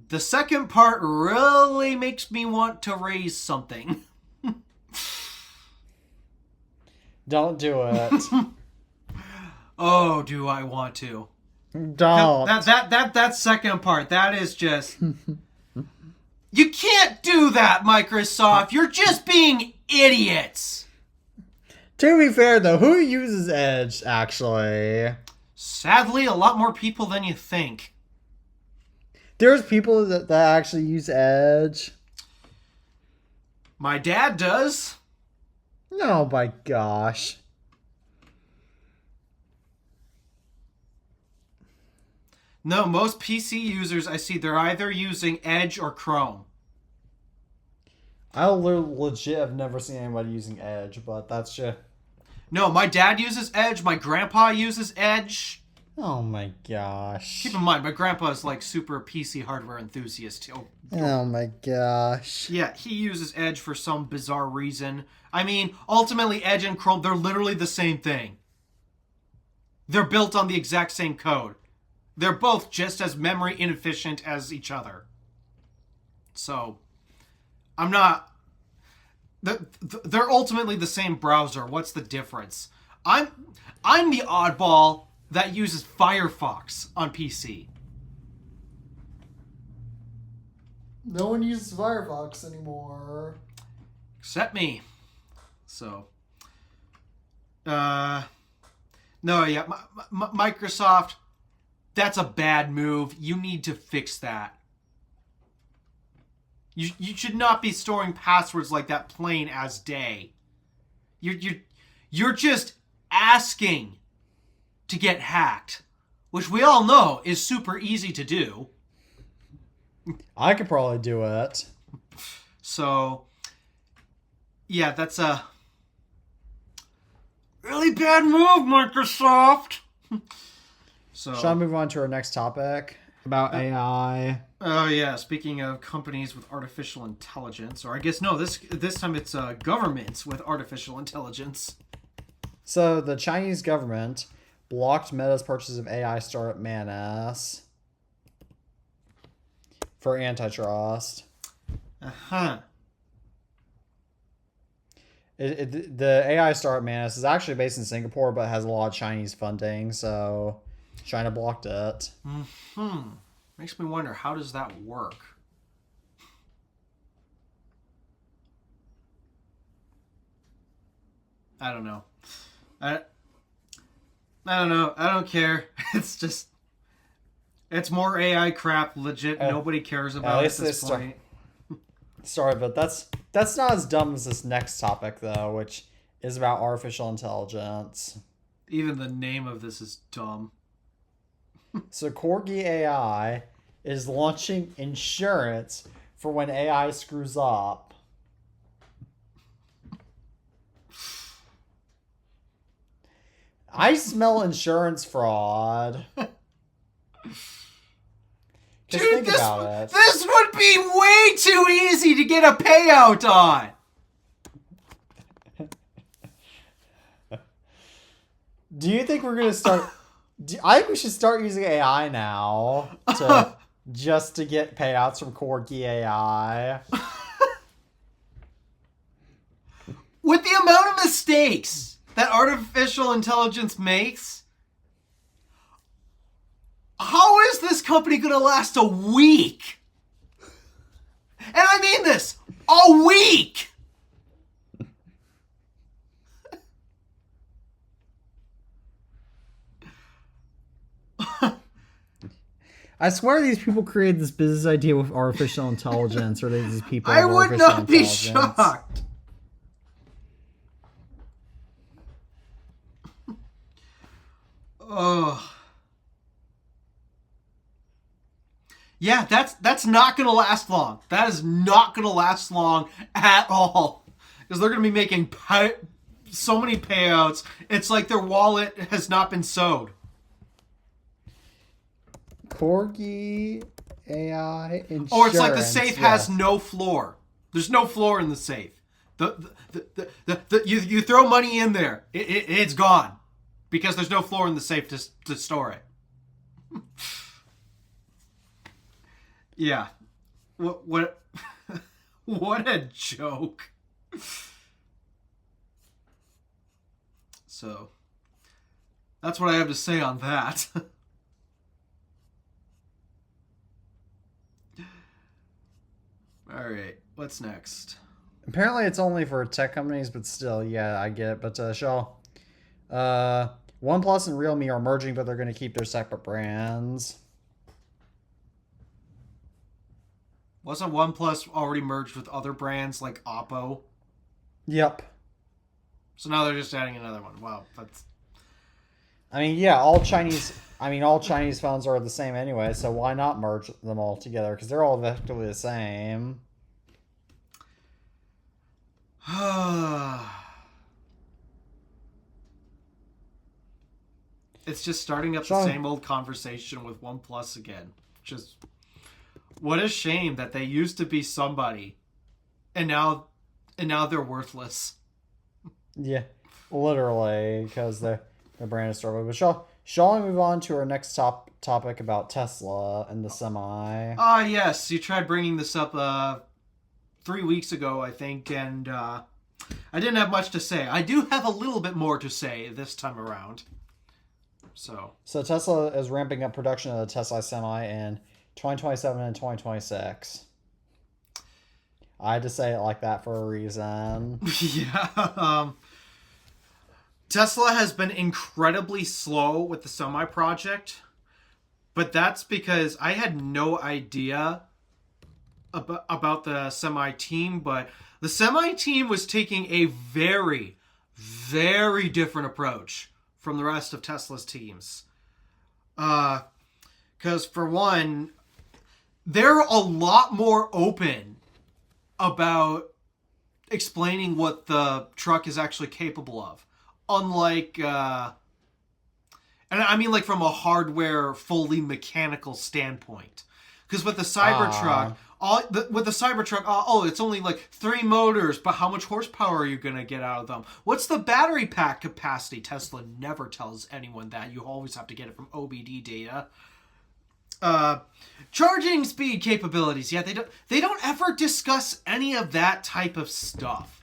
The second part really makes me want to raise something. Don't do it. Oh, do I want to? Don't. That second part, that is just... You can't do that, Microsoft. You're just being idiots. To be fair, though, who uses Edge, actually? Sadly, a lot more people than you think. There's people that actually use Edge. My dad does. Oh my gosh. No, most PC users I see, they're either using Edge or Chrome. I legit have never seen anybody using Edge, but that's just... No, my dad uses Edge. My grandpa uses Edge. Oh my gosh. Keep in mind, my grandpa is like super PC hardware enthusiast. Oh my gosh. Yeah, he uses Edge for some bizarre reason. I mean, ultimately, Edge and Chrome, they're literally the same thing. They're built on the exact same code. They're both just as memory inefficient as each other. So, I'm not... They're ultimately the same browser. What's the difference? I'm the oddball that uses Firefox on PC. No one uses Firefox anymore. Except me. So, no, yeah, Microsoft, that's a bad move. You need to fix that. You should not be storing passwords like that plain as day. You're just asking to get hacked, which we all know is super easy to do. I could probably do it. So, yeah, that's a really bad move, Microsoft. So, Shall I move on to our next topic about AI? Oh yeah, speaking of companies with artificial intelligence, or I guess no, this time it's governments with artificial intelligence. So the Chinese government blocked Meta's purchase of AI startup Manus for antitrust. Uh-huh. The AI startup Manus is actually based in Singapore, but has a lot of Chinese funding, so China blocked it. Makes me wonder, how does that work? I don't know. I don't know. I don't care. It's just... It's more AI crap, legit. Nobody cares about at this point. Sorry, but that's not as dumb as this next topic though, which is about artificial intelligence. Even the name of this is dumb. So Corgi AI is launching insurance for when AI screws up. I smell insurance fraud. Just Dude, think about it. This would be way too easy to get a payout on. Do you think we're gonna start? I think we should start using AI now to just to get payouts from Corgi AI. With the amount of mistakes that artificial intelligence makes, how is this company going to last a week? And I mean this, a week! I swear these people created this business idea with artificial intelligence, or these people. I would not be shocked. Oh. Yeah, that's not going to last long. That is not going to last long at all. Because they're going to be making so many payouts. It's like their wallet has not been sewed. Corgi AI insurance. Or it's like the safe has no floor. There's no floor in the safe. You throw money in there, it's gone. Because there's no floor in the safe to store it. Yeah. What what a joke. So, that's what I have to say on that. All right, what's next? Apparently it's only for tech companies, but still, yeah, I get it. But Shaw, OnePlus and Realme are merging, but they're going to keep their separate brands. Wasn't OnePlus already merged with other brands like Oppo? Yep. So now they're just adding another one. Wow, that's... I mean, yeah, all Chinese phones are the same anyway, so why not merge them all together? Because they're all effectively the same. It's just starting up the same old conversation with OnePlus again. Just what a shame that they used to be somebody, and now they're worthless. Yeah, literally, because their brand is started. But shall we move on to our next topic about Tesla and the Semi? Yes, you tried bringing this up 3 weeks ago, I think, and I didn't have much to say. I do have a little bit more to say this time around. So Tesla is ramping up production of the Tesla Semi in 2027 and 2026. I had to say it like that for a reason. Yeah. Tesla has been incredibly slow with the Semi project, but that's because I had no idea about the Semi team, but the Semi team was taking a very, very different approach from the rest of Tesla's teams. Because for one, they're a lot more open about explaining what the truck is actually capable of. Unlike, and I mean like from a hardware, fully mechanical standpoint. Because with the Cybertruck, it's only like 3 motors, but how much horsepower are you going to get out of them? What's the battery pack capacity? Tesla never tells anyone that. You always have to get it from OBD data. Charging speed capabilities. Yeah, they don't ever discuss any of that type of stuff.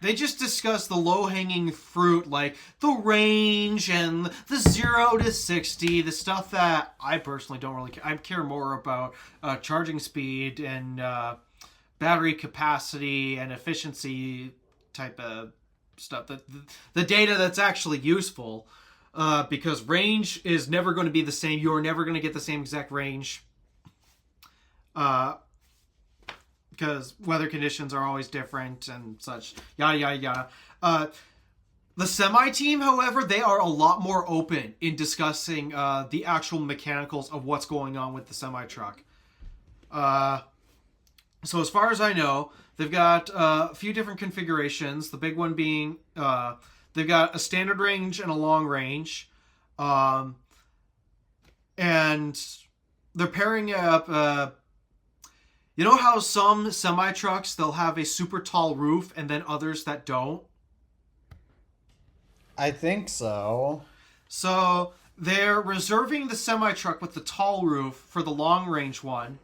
They just discuss the low-hanging fruit, like the range and the 0 to 60, the stuff that I personally don't really care. I care more about charging speed and battery capacity and efficiency type of stuff. The data that's actually useful, because range is never going to be the same. You're never going to get the same exact range. because weather conditions are always different and such. Yada yada yada. The semi team, however, they are a lot more open in discussing the actual mechanicals of what's going on with the semi truck. So as far as I know, they've got a few different configurations. The big one being they've got a standard range and a long range. And they're pairing up... you know how some semi-trucks, they'll have a super tall roof and then others that don't? I think so. So they're reserving the semi-truck with the tall roof for the long-range one.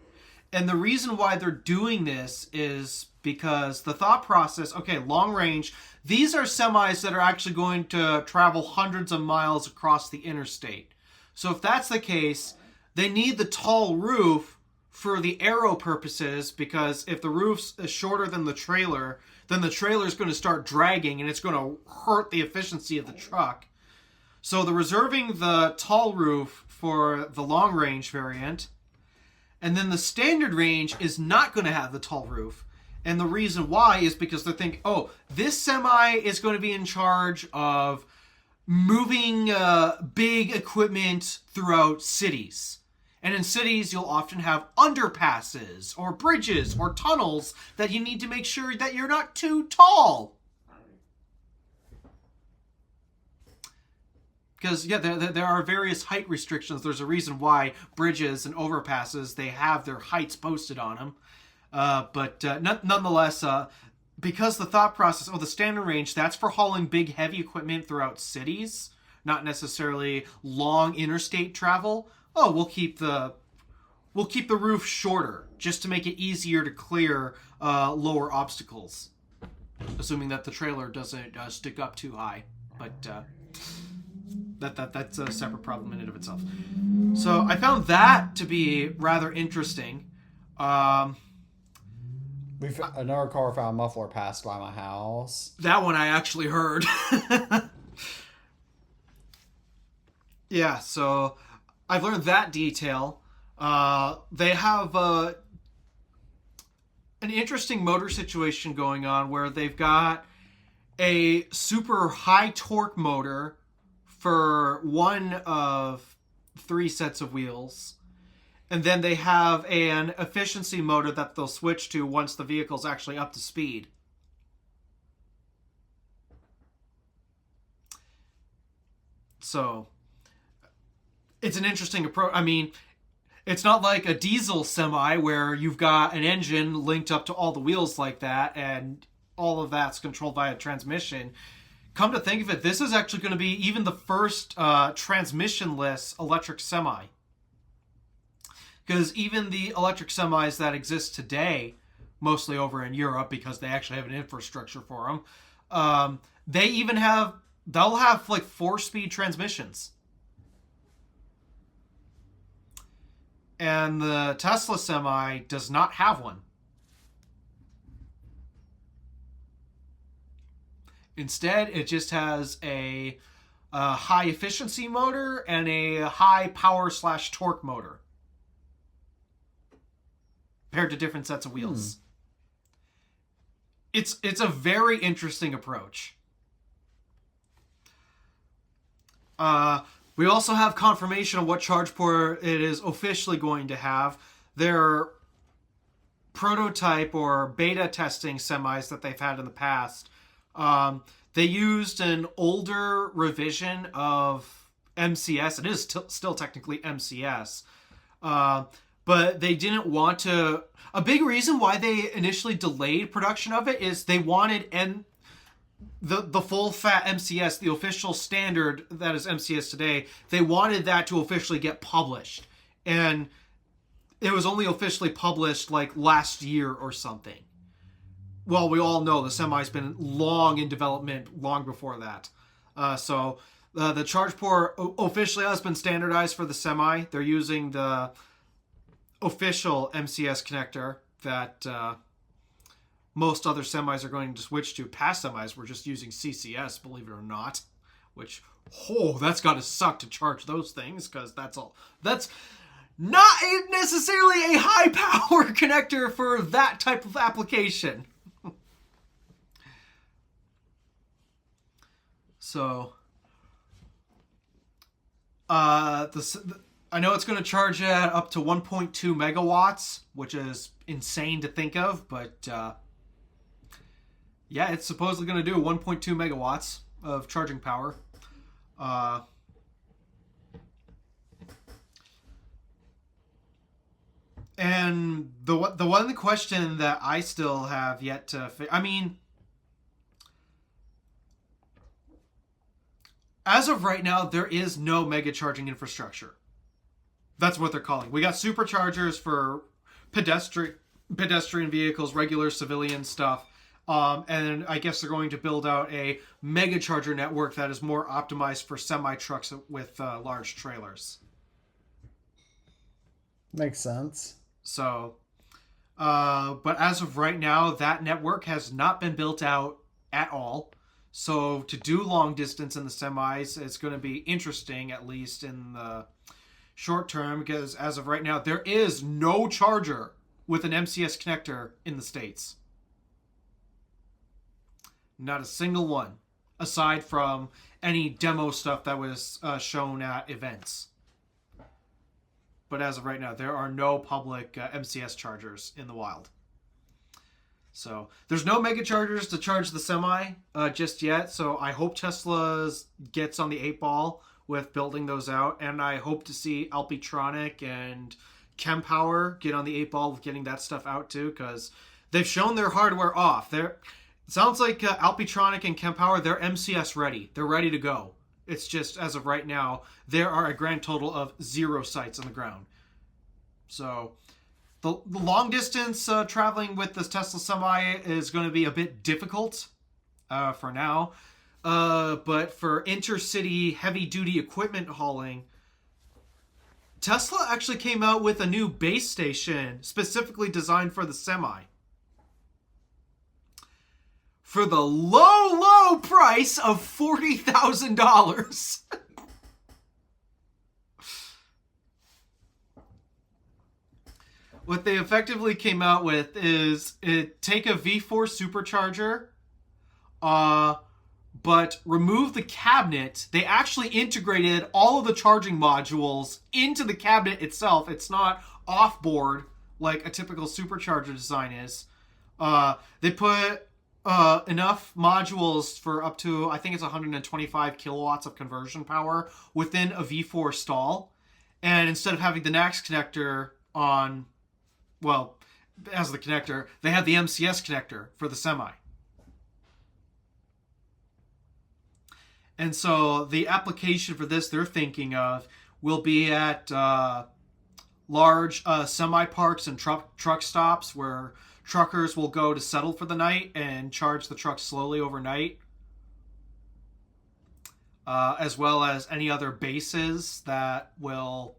And the reason why they're doing this is because the thought process, okay, long-range, these are semis that are actually going to travel hundreds of miles across the interstate. So if that's the case, they need the tall roof for the aero purposes, because if the roof's shorter than the trailer, then the trailer is going to start dragging and it's going to hurt the efficiency of the truck. So they're reserving the tall roof for the long range variant, and then the standard range is not going to have the tall roof. And the reason why is because they're thinking, oh, this semi is going to be in charge of moving big equipment throughout cities. And in cities, you'll often have underpasses or bridges or tunnels that you need to make sure that you're not too tall. Because, yeah, there are various height restrictions. There's a reason why bridges and overpasses, they have their heights posted on them. But nonetheless, because the thought process, the standard range, that's for hauling big, heavy equipment throughout cities, not necessarily long interstate travel. Oh, we'll keep the roof shorter just to make it easier to clear lower obstacles, assuming that the trailer doesn't stick up too high. But that's a separate problem in and of itself. So I found that to be rather interesting. Another car found a muffler passed by my house. That one I actually heard. Yeah, so I've learned that detail. They have an interesting motor situation going on where they've got a super high torque motor for one of 3 sets of wheels. And then they have an efficiency motor that they'll switch to once the vehicle's actually up to speed. So it's an interesting approach. I mean, it's not like a diesel semi where you've got an engine linked up to all the wheels like that and all of that's controlled by a transmission. Come to think of it, this is actually going to be even the first transmissionless electric semi. Because even the electric semis that exist today, mostly over in Europe because they actually have an infrastructure for them, they'll have like 4-speed transmissions. And the Tesla semi does not have one. Instead, it just has a high efficiency motor and a high power / torque motor paired to different sets of wheels. It's a very interesting approach. We also have confirmation of what charge port it is officially going to have. Their prototype or beta testing semis that they've had in the past, they used an older revision of MCS. It is still technically MCS. But they didn't want to... A big reason why they initially delayed production of it is they wanted the full fat MCS, the official standard that is MCS today, they wanted that to officially get published. And it was only officially published like last year or something. Well, we all know the semi's been long in development, long before that. So the charge port officially has been standardized for the semi. They're using the official MCS connector that most other semis are going to switch to. Past semis were just using CCS, believe it or not, which, that's got to suck to charge those things, because not necessarily a high power connector for that type of application. So, I know it's going to charge at up to 1.2 megawatts, which is insane to think of, but yeah, it's supposedly going to do 1.2 megawatts of charging power. And the one question that I still have yet to... I mean, as of right now, there is no mega charging infrastructure. That's what they're calling. We got superchargers for pedestrian vehicles, regular civilian stuff. And I guess they're going to build out a mega charger network that is more optimized for semi-trucks with large trailers. Makes sense. So, but as of right now, that network has not been built out at all. So to do long distance in the semis, it's going to be interesting, at least in the short term, because as of right now, there is no charger with an MCS connector in the States. Not a single one, aside from any demo stuff that was shown at events. But as of right now, there are no public MCS chargers in the wild. So there's no mega chargers to charge the semi just yet. So I hope Tesla gets on the 8-ball with building those out. And I hope to see Alpitronic and Kempower get on the 8-ball with getting that stuff out too. Because they've shown their hardware off. It sounds like Alpitronic and Kempower, they're MCS ready. They're ready to go. It's just, as of right now, there are a grand total of 0 sites on the ground. So, the long distance traveling with this Tesla Semi is going to be a bit difficult for now. But for intercity heavy-duty equipment hauling, Tesla actually came out with a new base station specifically designed for the Semi. For the low price of $40,000. What they effectively came out with is take a V4 supercharger, but remove the cabinet. They actually integrated all of the charging modules into the cabinet itself. It's not off-board like a typical supercharger design is. They put enough modules for up to, I think it's 125 kilowatts of conversion power within a V4 stall. And instead of having the NACS connector on, well, as the connector, they have the MCS connector for the Semi. And so the application for this they're thinking of will be at large semi parks and truck stops where truckers will go to settle for the night and charge the truck slowly overnight. As well as any other bases that will,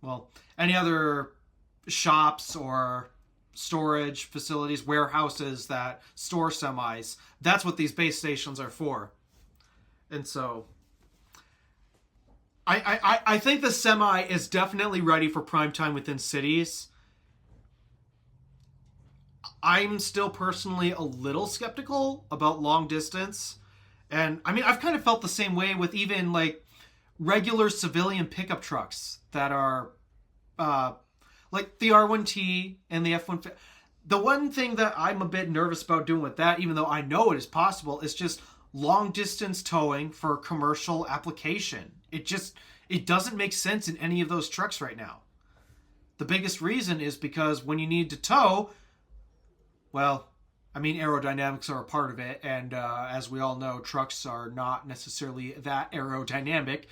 well, any other shops or storage facilities, warehouses that store semis. That's what these base stations are for. And so I think the Semi is definitely ready for prime time within cities. I'm still personally a little skeptical about long distance. And I mean, I've kind of felt the same way with even like regular civilian pickup trucks that are like the R1T and the F-150. The one thing that I'm a bit nervous about doing with that, even though I know it is possible, is just long distance towing for commercial application. It doesn't make sense in any of those trucks right now. The biggest reason is because when you need to tow, well, I mean, aerodynamics are a part of it, and as we all know, trucks are not necessarily that aerodynamic.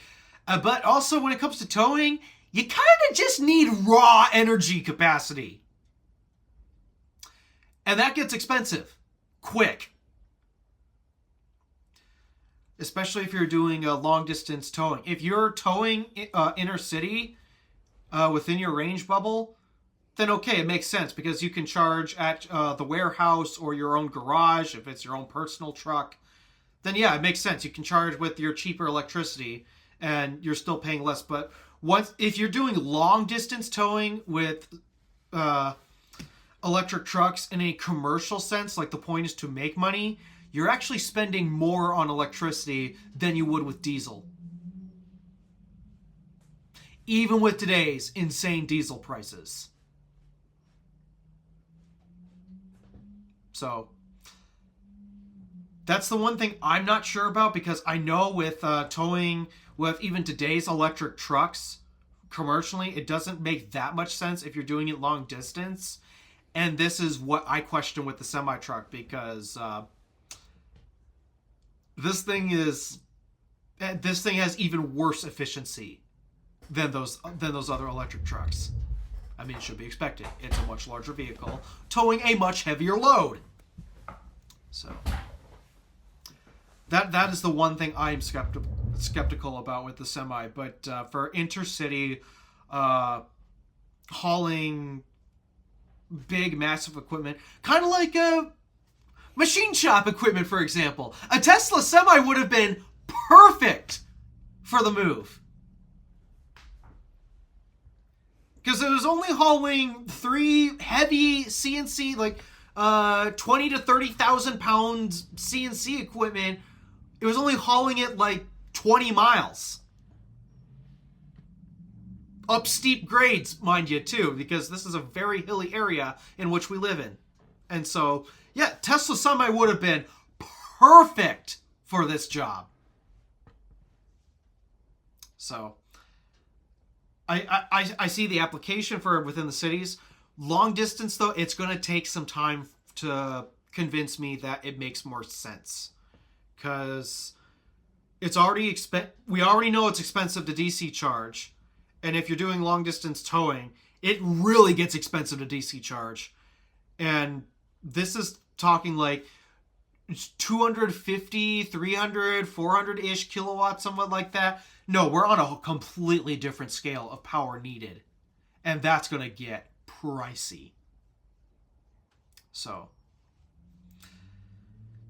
But also, when it comes to towing, you kind of just need raw energy capacity. And that gets expensive. Quick. Especially if you're doing a long-distance towing. If you're towing inner city within your range bubble, then okay, it makes sense because you can charge at the warehouse or your own garage if it's your own personal truck. Then yeah, it makes sense. You can charge with your cheaper electricity and you're still paying less. But if you're doing long distance towing with electric trucks in a commercial sense, like the point is to make money, you're actually spending more on electricity than you would with diesel. Even with today's insane diesel prices. So that's the one thing I'm not sure about, because I know with towing with even today's electric trucks commercially, it doesn't make that much sense if you're doing it long distance. And this is what I question with the semi-truck, because this thing has even worse efficiency than those other electric trucks. I mean, it should be expected. It's a much larger vehicle towing a much heavier load. So that is the one thing I'm skeptical about with the semi. But for intercity hauling big, massive equipment, kind of like machine shop equipment, for example, a Tesla semi would have been perfect for the move. Because it was only hauling 3 heavy CNC, like 20 to 30,000 pounds CNC equipment. It was only hauling it like 20 miles. Up steep grades, mind you, too, because this is a very hilly area in which we live in. And so, yeah, Tesla Semi would have been perfect for this job. So I see the application for within the cities. Long distance, though, it's going to take some time to convince me that it makes more sense. Because it's already we already know it's expensive to DC charge. And if you're doing long distance towing, it really gets expensive to DC charge. And this is talking like 250, 300, 400-ish kilowatts, somewhat like that. No, we're on a completely different scale of power needed. And that's going to get pricey. So,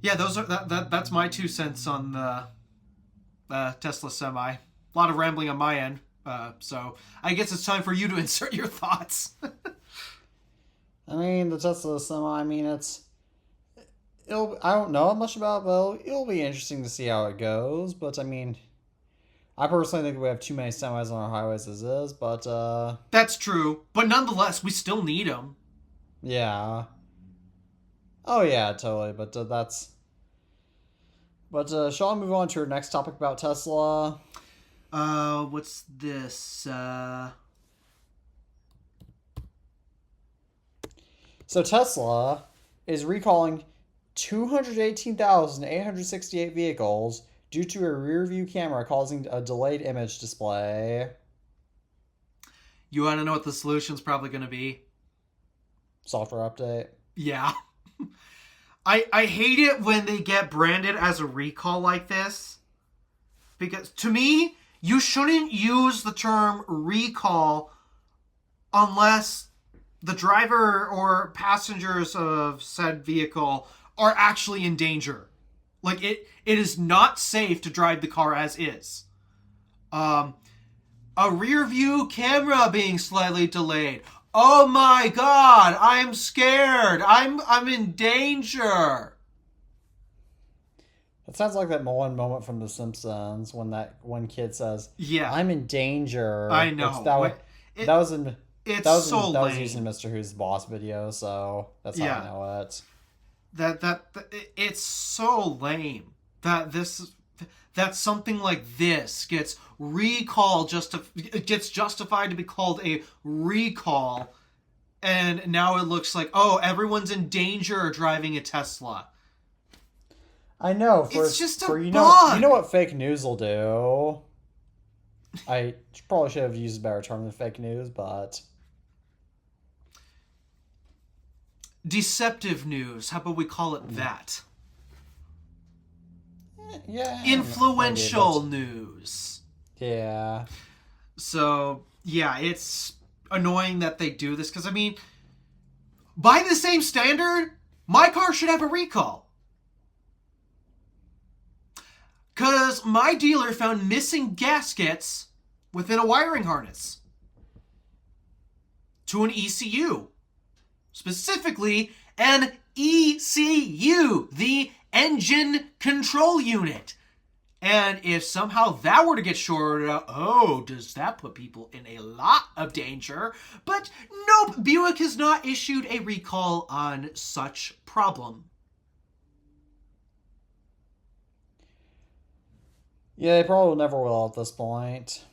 yeah, that's my 2 cents on the Tesla Semi. A lot of rambling on my end. So I guess it's time for you to insert your thoughts. I mean, the Tesla Semi, I mean, I don't know much about it, but it'll be interesting to see how it goes. But I mean, I personally think we have too many semis on our highways as is, but that's true. But nonetheless, we still need them. Yeah. Oh yeah, totally. But shall I move on to our next topic about Tesla? What's this? So Tesla is recalling 218,868 vehicles due to a rear view camera causing a delayed image display. You want to know what the solution's probably going to be? Software update. Yeah. I hate it when they get branded as a recall like this. Because to me, you shouldn't use the term recall unless the driver or passengers of said vehicle are actually in danger. Like, it is not safe to drive the car as is. A rear view camera being slightly delayed. Oh my god, I'm scared. I'm in danger. It sounds like that one moment from The Simpsons when that one kid says, "Yeah, I'm in danger." I know. That was lame. using Mr. Who's Boss video, so that's how I know it. That it's so lame that something like this gets gets justified to be called a recall, and now it looks like, oh, everyone's in danger driving a Tesla. I know. It's just a bug. You know what fake news will do. I probably should have used a better term than fake news, but deceptive news. How about we call it that? Yeah. Influential news. Yeah. So, yeah, it's annoying that they do this, because, I mean, by the same standard, my car should have a recall. Because my dealer found missing gaskets within a wiring harness to an ECU. Specifically, an ECU, the engine control unit. And if somehow that were to get shorted out, does that put people in a lot of danger? But nope, Buick has not issued a recall on such problem. Yeah, they probably never will at this point.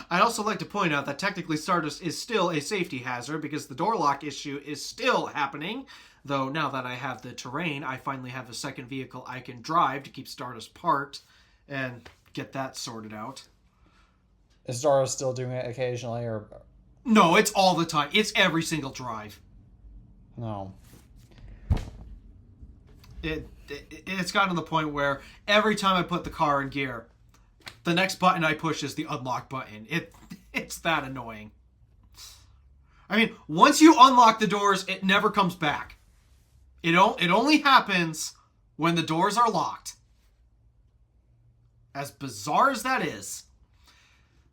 I'd also like to point out that technically Stardust is still a safety hazard because the door lock issue is still happening. Though now that I have the Terrain, I finally have a second vehicle I can drive to keep Stardust parked and get that sorted out. Is Stardust still doing it occasionally, or? No, it's all the time. It's every single drive. No. It's gotten to the point where every time I put the car in gear, the next button I push is the unlock button. It's that annoying. I mean, once you unlock the doors, it never comes back. It only happens when the doors are locked. As bizarre as that is.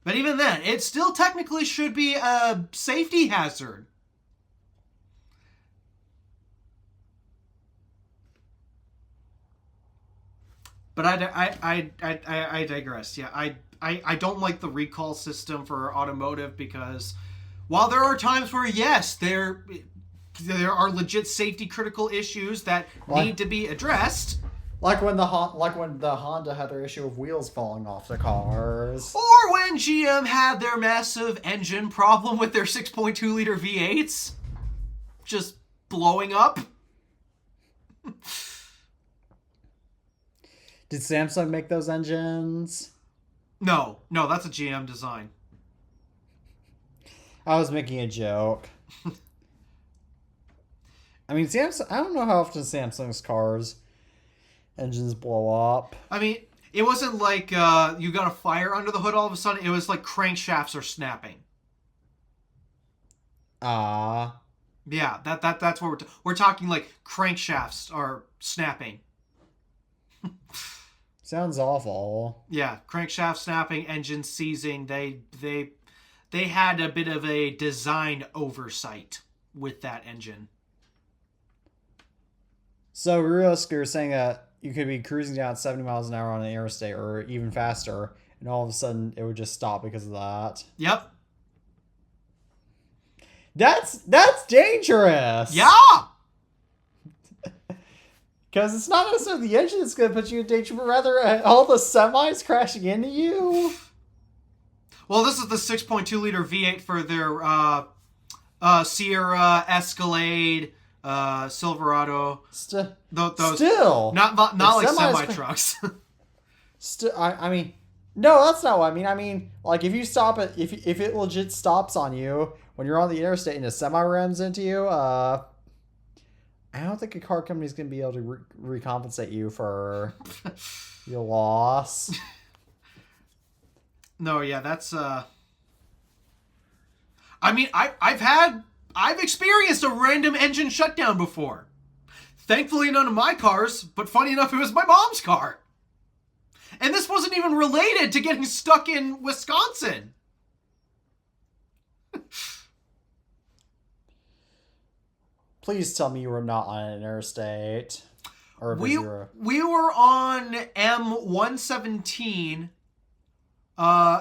But even then, it still technically should be a safety hazard. But I digress. Yeah, I don't like the recall system for automotive because while there are times where, yes, there are legit safety critical issues that need to be addressed. Like when the Honda had their issue of wheels falling off the cars. Or when GM had their massive engine problem with their 6.2 liter V8s. Just blowing up. Did Samsung make those engines? No, that's a GM design. I was making a joke. I mean, Samsung. I don't know how often Samsung's cars engines blow up. I mean, it wasn't like you got a fire under the hood all of a sudden. It was like crankshafts are snapping. Yeah, that's what we're talking. Like crankshafts are snapping. Sounds awful. Yeah, crankshaft snapping, engine seizing. They had a bit of a design oversight with that engine. So realistically, you're saying that you could be cruising down 70 miles an hour on an interstate or even faster, and all of a sudden it would just stop because of that. Yep. That's dangerous. Yeah. Because it's not necessarily the engine that's going to put you in danger, but rather all the semis crashing into you. Well, this is the 6.2 liter V8 for their Sierra, Escalade, Silverado. Still, not like semi trucks. I mean, no, that's not what I mean. I mean, like if you stop it, if it legit stops on you when you're on the interstate and a semi rams into you, I don't think a car company is going to be able to recompensate you for your loss. No, yeah, that's I mean, I've experienced a random engine shutdown before. Thankfully, none of my cars, but funny enough, it was my mom's car. And this wasn't even related to getting stuck in Wisconsin. Please tell me you were not on an interstate. Or we were on M117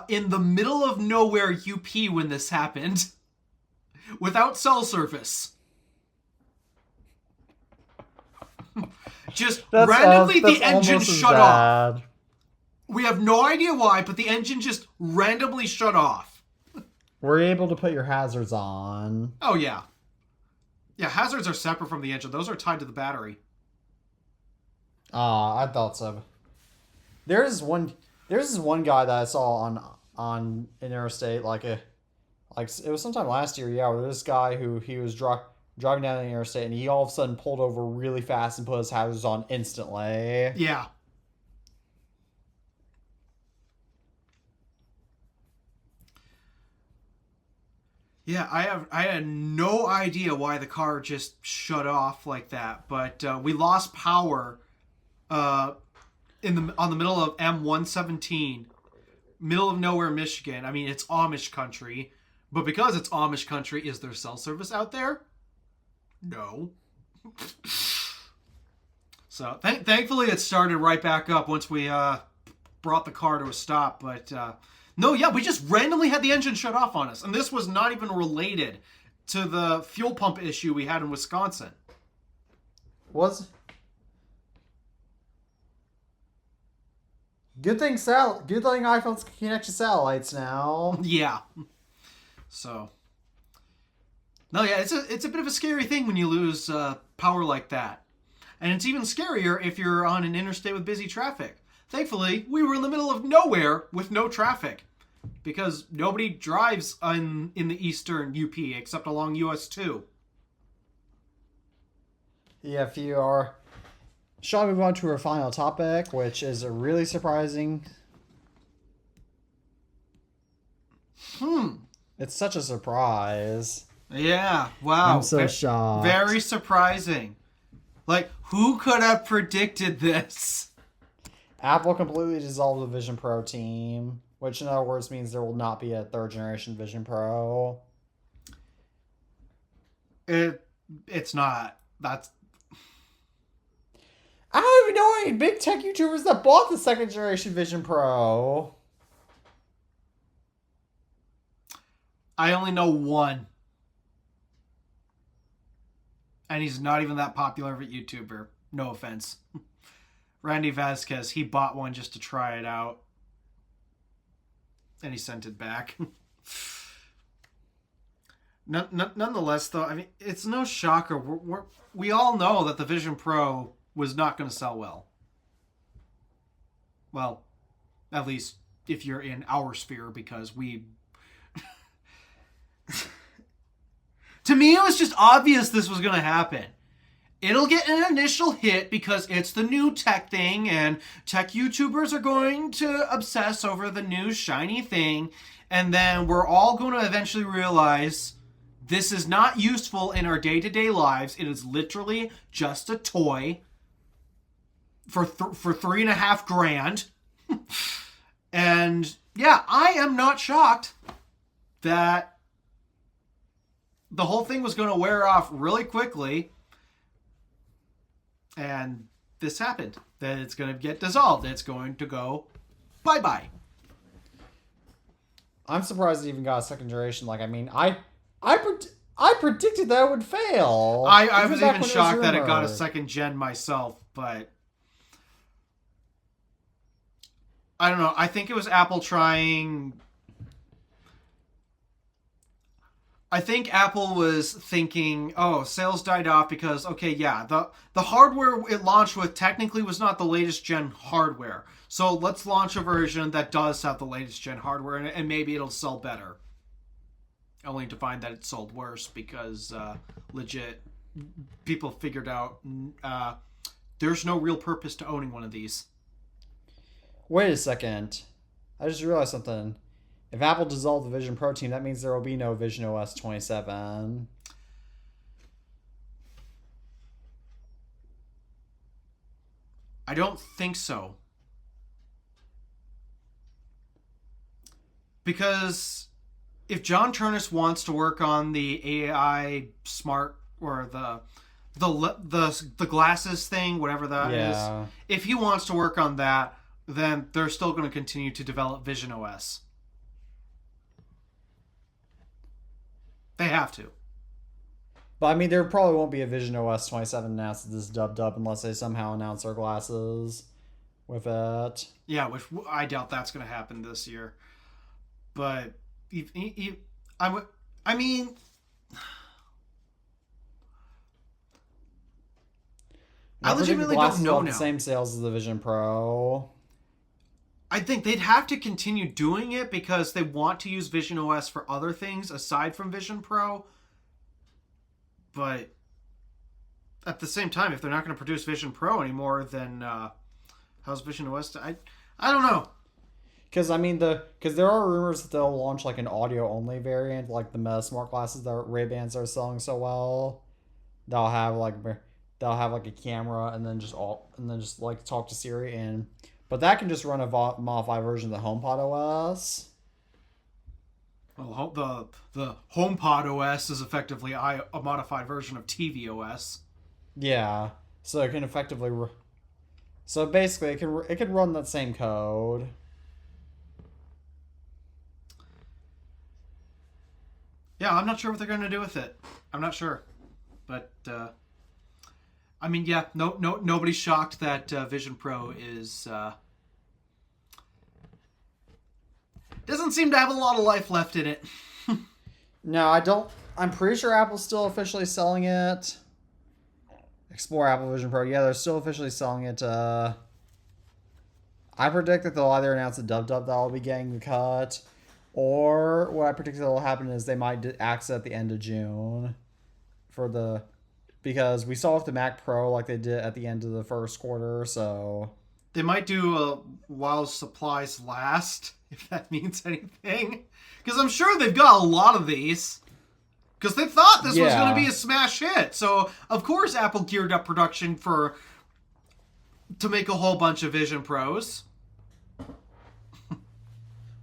in the middle of nowhere UP when this happened. Without cell service. Just randomly the engine shut off. We have no idea why, but the engine just randomly shut off. Were you able to put your hazards on? Oh, yeah. Yeah, hazards are separate from the engine. Those are tied to the battery. I thought so. There's this one guy that I saw on interstate, like it was sometime last year, yeah, where this guy who he was driving down the interstate and he all of a sudden pulled over really fast and put his hazards on instantly. Yeah. Yeah, I had no idea why the car just shut off like that, but we lost power on the middle of M117, middle of nowhere, Michigan. I mean, it's Amish country, but because it's Amish country, is there cell service out there? No. So thankfully, it started right back up once we brought the car to a stop. But no, yeah, we just randomly had the engine shut off on us, and this was not even related to the fuel pump issue we had in Wisconsin. Was good thing iPhones can connect to satellites now. Yeah. So no, yeah, it's a bit of a scary thing when you lose power like that. And it's even scarier if you're on an interstate with busy traffic. Thankfully, we were in the middle of nowhere with no traffic. Because nobody drives in the eastern UP except along US 2. Yeah, if you are... Shall we move on to our final topic, which is really surprising? It's such a surprise. Yeah, wow. I'm so shocked. Very surprising. Like, who could have predicted this? Apple completely dissolved the Vision Pro team, which in other words means there will not be a third generation Vision Pro. It's not. That's... I don't even know any big tech YouTubers that bought the second generation Vision Pro. I only know one. And he's not even that popular of a YouTuber. No offense. Randy Vasquez, he bought one just to try it out. And he sent it back. Nonetheless, though, I mean, it's no shocker. We all know that the Vision Pro was not going to sell well. Well, at least if you're in our sphere, because we... To me, it was just obvious this was going to happen. It'll get an initial hit because it's the new tech thing, and tech YouTubers are going to obsess over the new shiny thing, and then we're all going to eventually realize this is not useful in our day-to-day lives. It is literally just a toy for $3,500. And yeah, I am not shocked that the whole thing was going to wear off really quickly. And this happened. That it's going to get dissolved. It's going to go bye-bye. I'm surprised it even got a second generation. Like, I mean, I predicted that it would fail. I was even shocked that it got a second gen myself, but I don't know. I think it was Apple trying... I think Apple was thinking, oh, sales died off because, okay, yeah, the hardware it launched with technically was not the latest gen hardware. So let's launch a version that does have the latest gen hardware, and maybe it'll sell better. Only to find that it sold worse because legit people figured out there's no real purpose to owning one of these. Wait a second. I just realized something. If Apple dissolved the Vision Pro team, that means there will be no Vision OS 27. I don't think so. Because if John Ternus wants to work on the AI smart or the glasses thing, whatever that is, if he wants to work on that, then they're still going to continue to develop Vision OS. They have to. But I mean, there probably won't be a Vision OS 27 announced at this dub unless they somehow announce their glasses with it. Yeah, which I doubt that's going to happen this year. But I mean, I legitimately don't know now. The same sales as the Vision Pro. I think they'd have to continue doing it because they want to use Vision OS for other things aside from Vision Pro. But at the same time, if they're not going to produce Vision Pro anymore, then how's Vision OS? I don't know. Because I mean, because there are rumors that they'll launch like an audio only variant, like the Meta Smart glasses that Ray-Bans are selling so well. They'll have like that'll have like a camera and then just like talk to Siri, but that can just run a modified version of the HomePod OS. Well, the HomePod OS is effectively a modified version of TV OS. Yeah, so it can effectively. So basically, it can run that same code. Yeah, I'm not sure what they're going to do with it. I'm not sure, but I mean, yeah, nobody's shocked that Vision Pro is doesn't seem to have a lot of life left in it. No, I don't. I'm pretty sure Apple's still officially selling it. Explore Apple Vision Pro. Yeah, they're still officially selling it. I predict that they'll either announce a dub that will be getting the cut, or what I predict that will happen is they might axe it at the end of June because we saw with the Mac Pro like they did at the end of the first quarter, so they might do a while supplies last, if that means anything. Because I'm sure they've got a lot of these. Because they thought this was going to be a smash hit. So, of course, Apple geared up production to make a whole bunch of Vision Pros.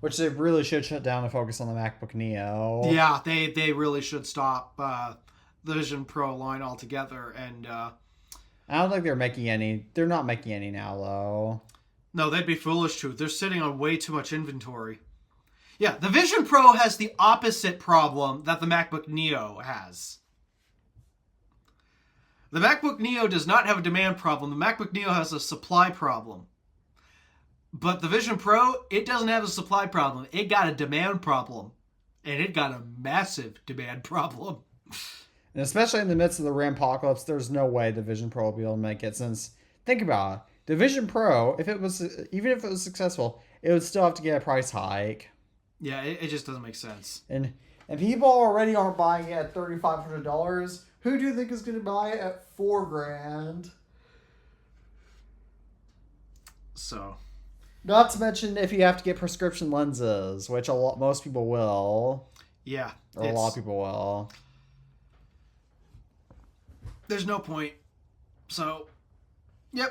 Which they really should shut down and focus on the MacBook Neo. Yeah, they really should stop the Vision Pro line altogether. And I don't think they're making any. They're not making any now, though. No, they'd be foolish to. They're sitting on way too much inventory. Yeah, the Vision Pro has the opposite problem that the MacBook Neo has. The MacBook Neo does not have a demand problem. The MacBook Neo has a supply problem. But the Vision Pro, it doesn't have a supply problem. It got a demand problem. And it got a massive demand problem. And especially in the midst of the RAM apocalypse, there's no way the Vision Pro will be able to make it. Since, think about it. The Vision Pro, even if it was successful, it would still have to get a price hike. Yeah, it just doesn't make sense. And people already aren't buying it at $3,500. Who do you think is going to buy it at $4,000? So, not to mention if you have to get prescription lenses, which most people will. Yeah, or a lot of people will. There's no point. So, yep.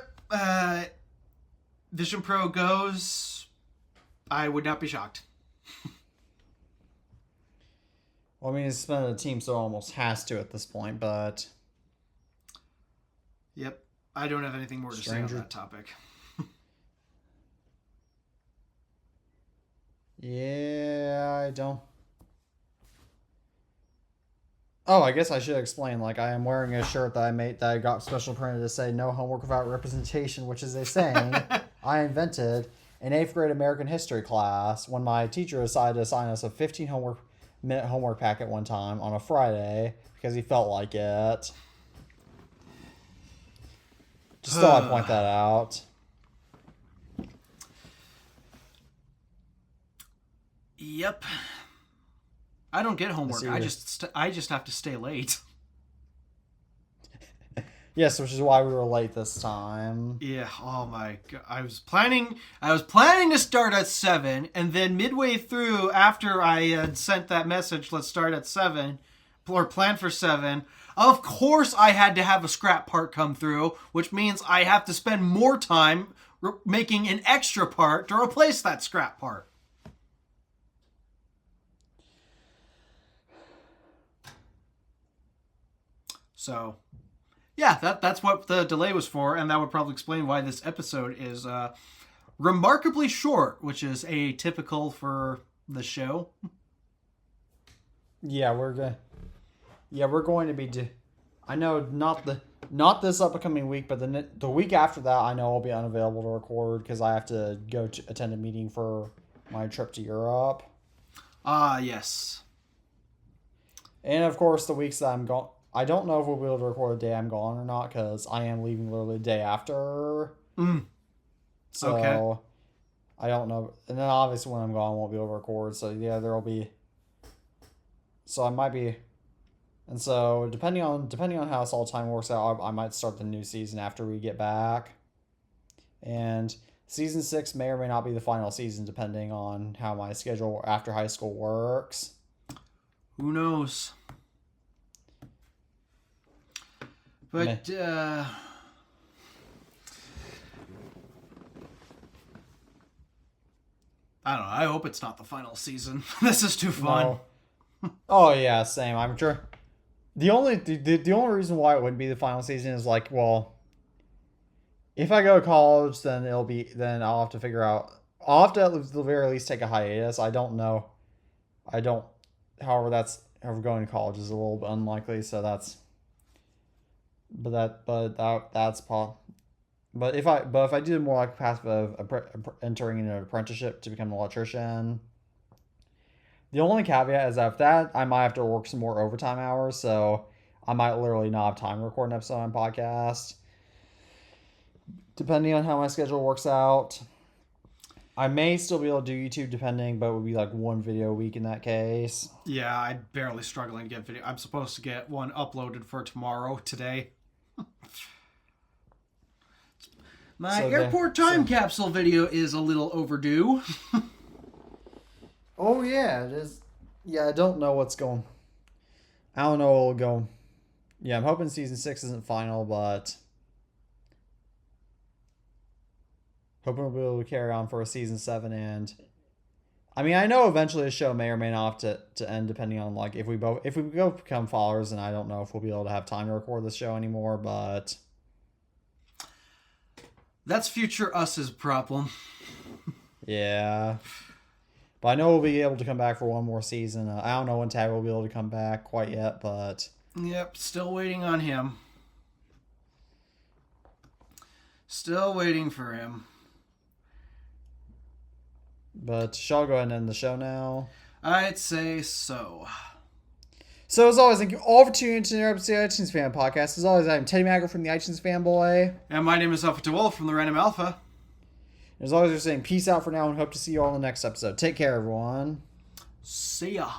Vision Pro goes. I would not be shocked. Well, I mean, it's been a team, so it almost has to at this point, but... Yep. I don't have anything more to say on that topic. Yeah, I don't... Oh, I guess I should explain. Like, I am wearing a shirt that I got special printed to say "No homework without representation," which is a saying I invented in 8th grade American history class when my teacher decided to assign us a 15-minute homework packet one time on a Friday because he felt like it. Just thought I'd point that out. Yep. I don't get homework. I just have to stay late. Yes, which is why we were late this time. Yeah. Oh my god. I was planning to start at 7, and then midway through, after I had sent that message, let's start at 7, or plan for 7. Of course, I had to have a scrap part come through, which means I have to spend more time making an extra part to replace that scrap part. So, yeah, that's what the delay was for, and that would probably explain why this episode is remarkably short, which is atypical for the show. Yeah, we're going to be. I know not this upcoming week, but the week after that, I know I'll be unavailable to record because I have to go to attend a meeting for my trip to Europe. Yes. And of course, the weeks that I'm gone. I don't know if we'll be able to record the day I'm gone or not because I am leaving literally the day after. So, okay. I don't know. And then obviously when I'm gone, I won't be able to record. So, yeah, there'll be... So, I might be... And so, depending on how this all time works out, I might start the new season after we get back. And season 6 may or may not be the final season, depending on how my schedule after high school works. Who knows? But I don't know. I hope it's not the final season. This is too fun. No. Oh yeah, same. I'm sure. The only reason why it wouldn't be the final season is like, well, if I go to college, then I'll have to figure out. I'll have to at the very least take a hiatus. I don't know. However, going to college is a little bit unlikely. So that's. But if I do more like path of entering an apprenticeship to become an electrician, the only caveat is that I might have to work some more overtime hours, so I might literally not have time to record an episode on podcast. Depending on how my schedule works out, I may still be able to do YouTube, depending, but it would be like one video a week in that case. Yeah, I'm barely struggling to get video. I'm supposed to get one uploaded for today. My airport time capsule video is a little overdue. Oh yeah, it is. Yeah, I don't know what's going. I don't know what will go. Yeah, I'm hoping season 6 isn't final, but hoping we'll be able to carry on for a season 7. And I mean, I know eventually the show may or may not have to end, depending on like if we both become followers, and I don't know if we'll be able to have time to record this show anymore, but that's future us's problem. Yeah. But I know we'll be able to come back for one more season. I don't know when Tag will be able to come back quite yet, but yep, still waiting on him. Still waiting for him. But shall I go ahead and end the show now? I'd say so. So as always, thank you all for tuning into another episode of the iTunes Fan Podcast. As always, I'm Teddy Magger from the iTunes Fanboy. And my name is Alpha DeWolf from the Random Alpha. As always, we're saying peace out for now and hope to see you all in the next episode. Take care, everyone. See ya.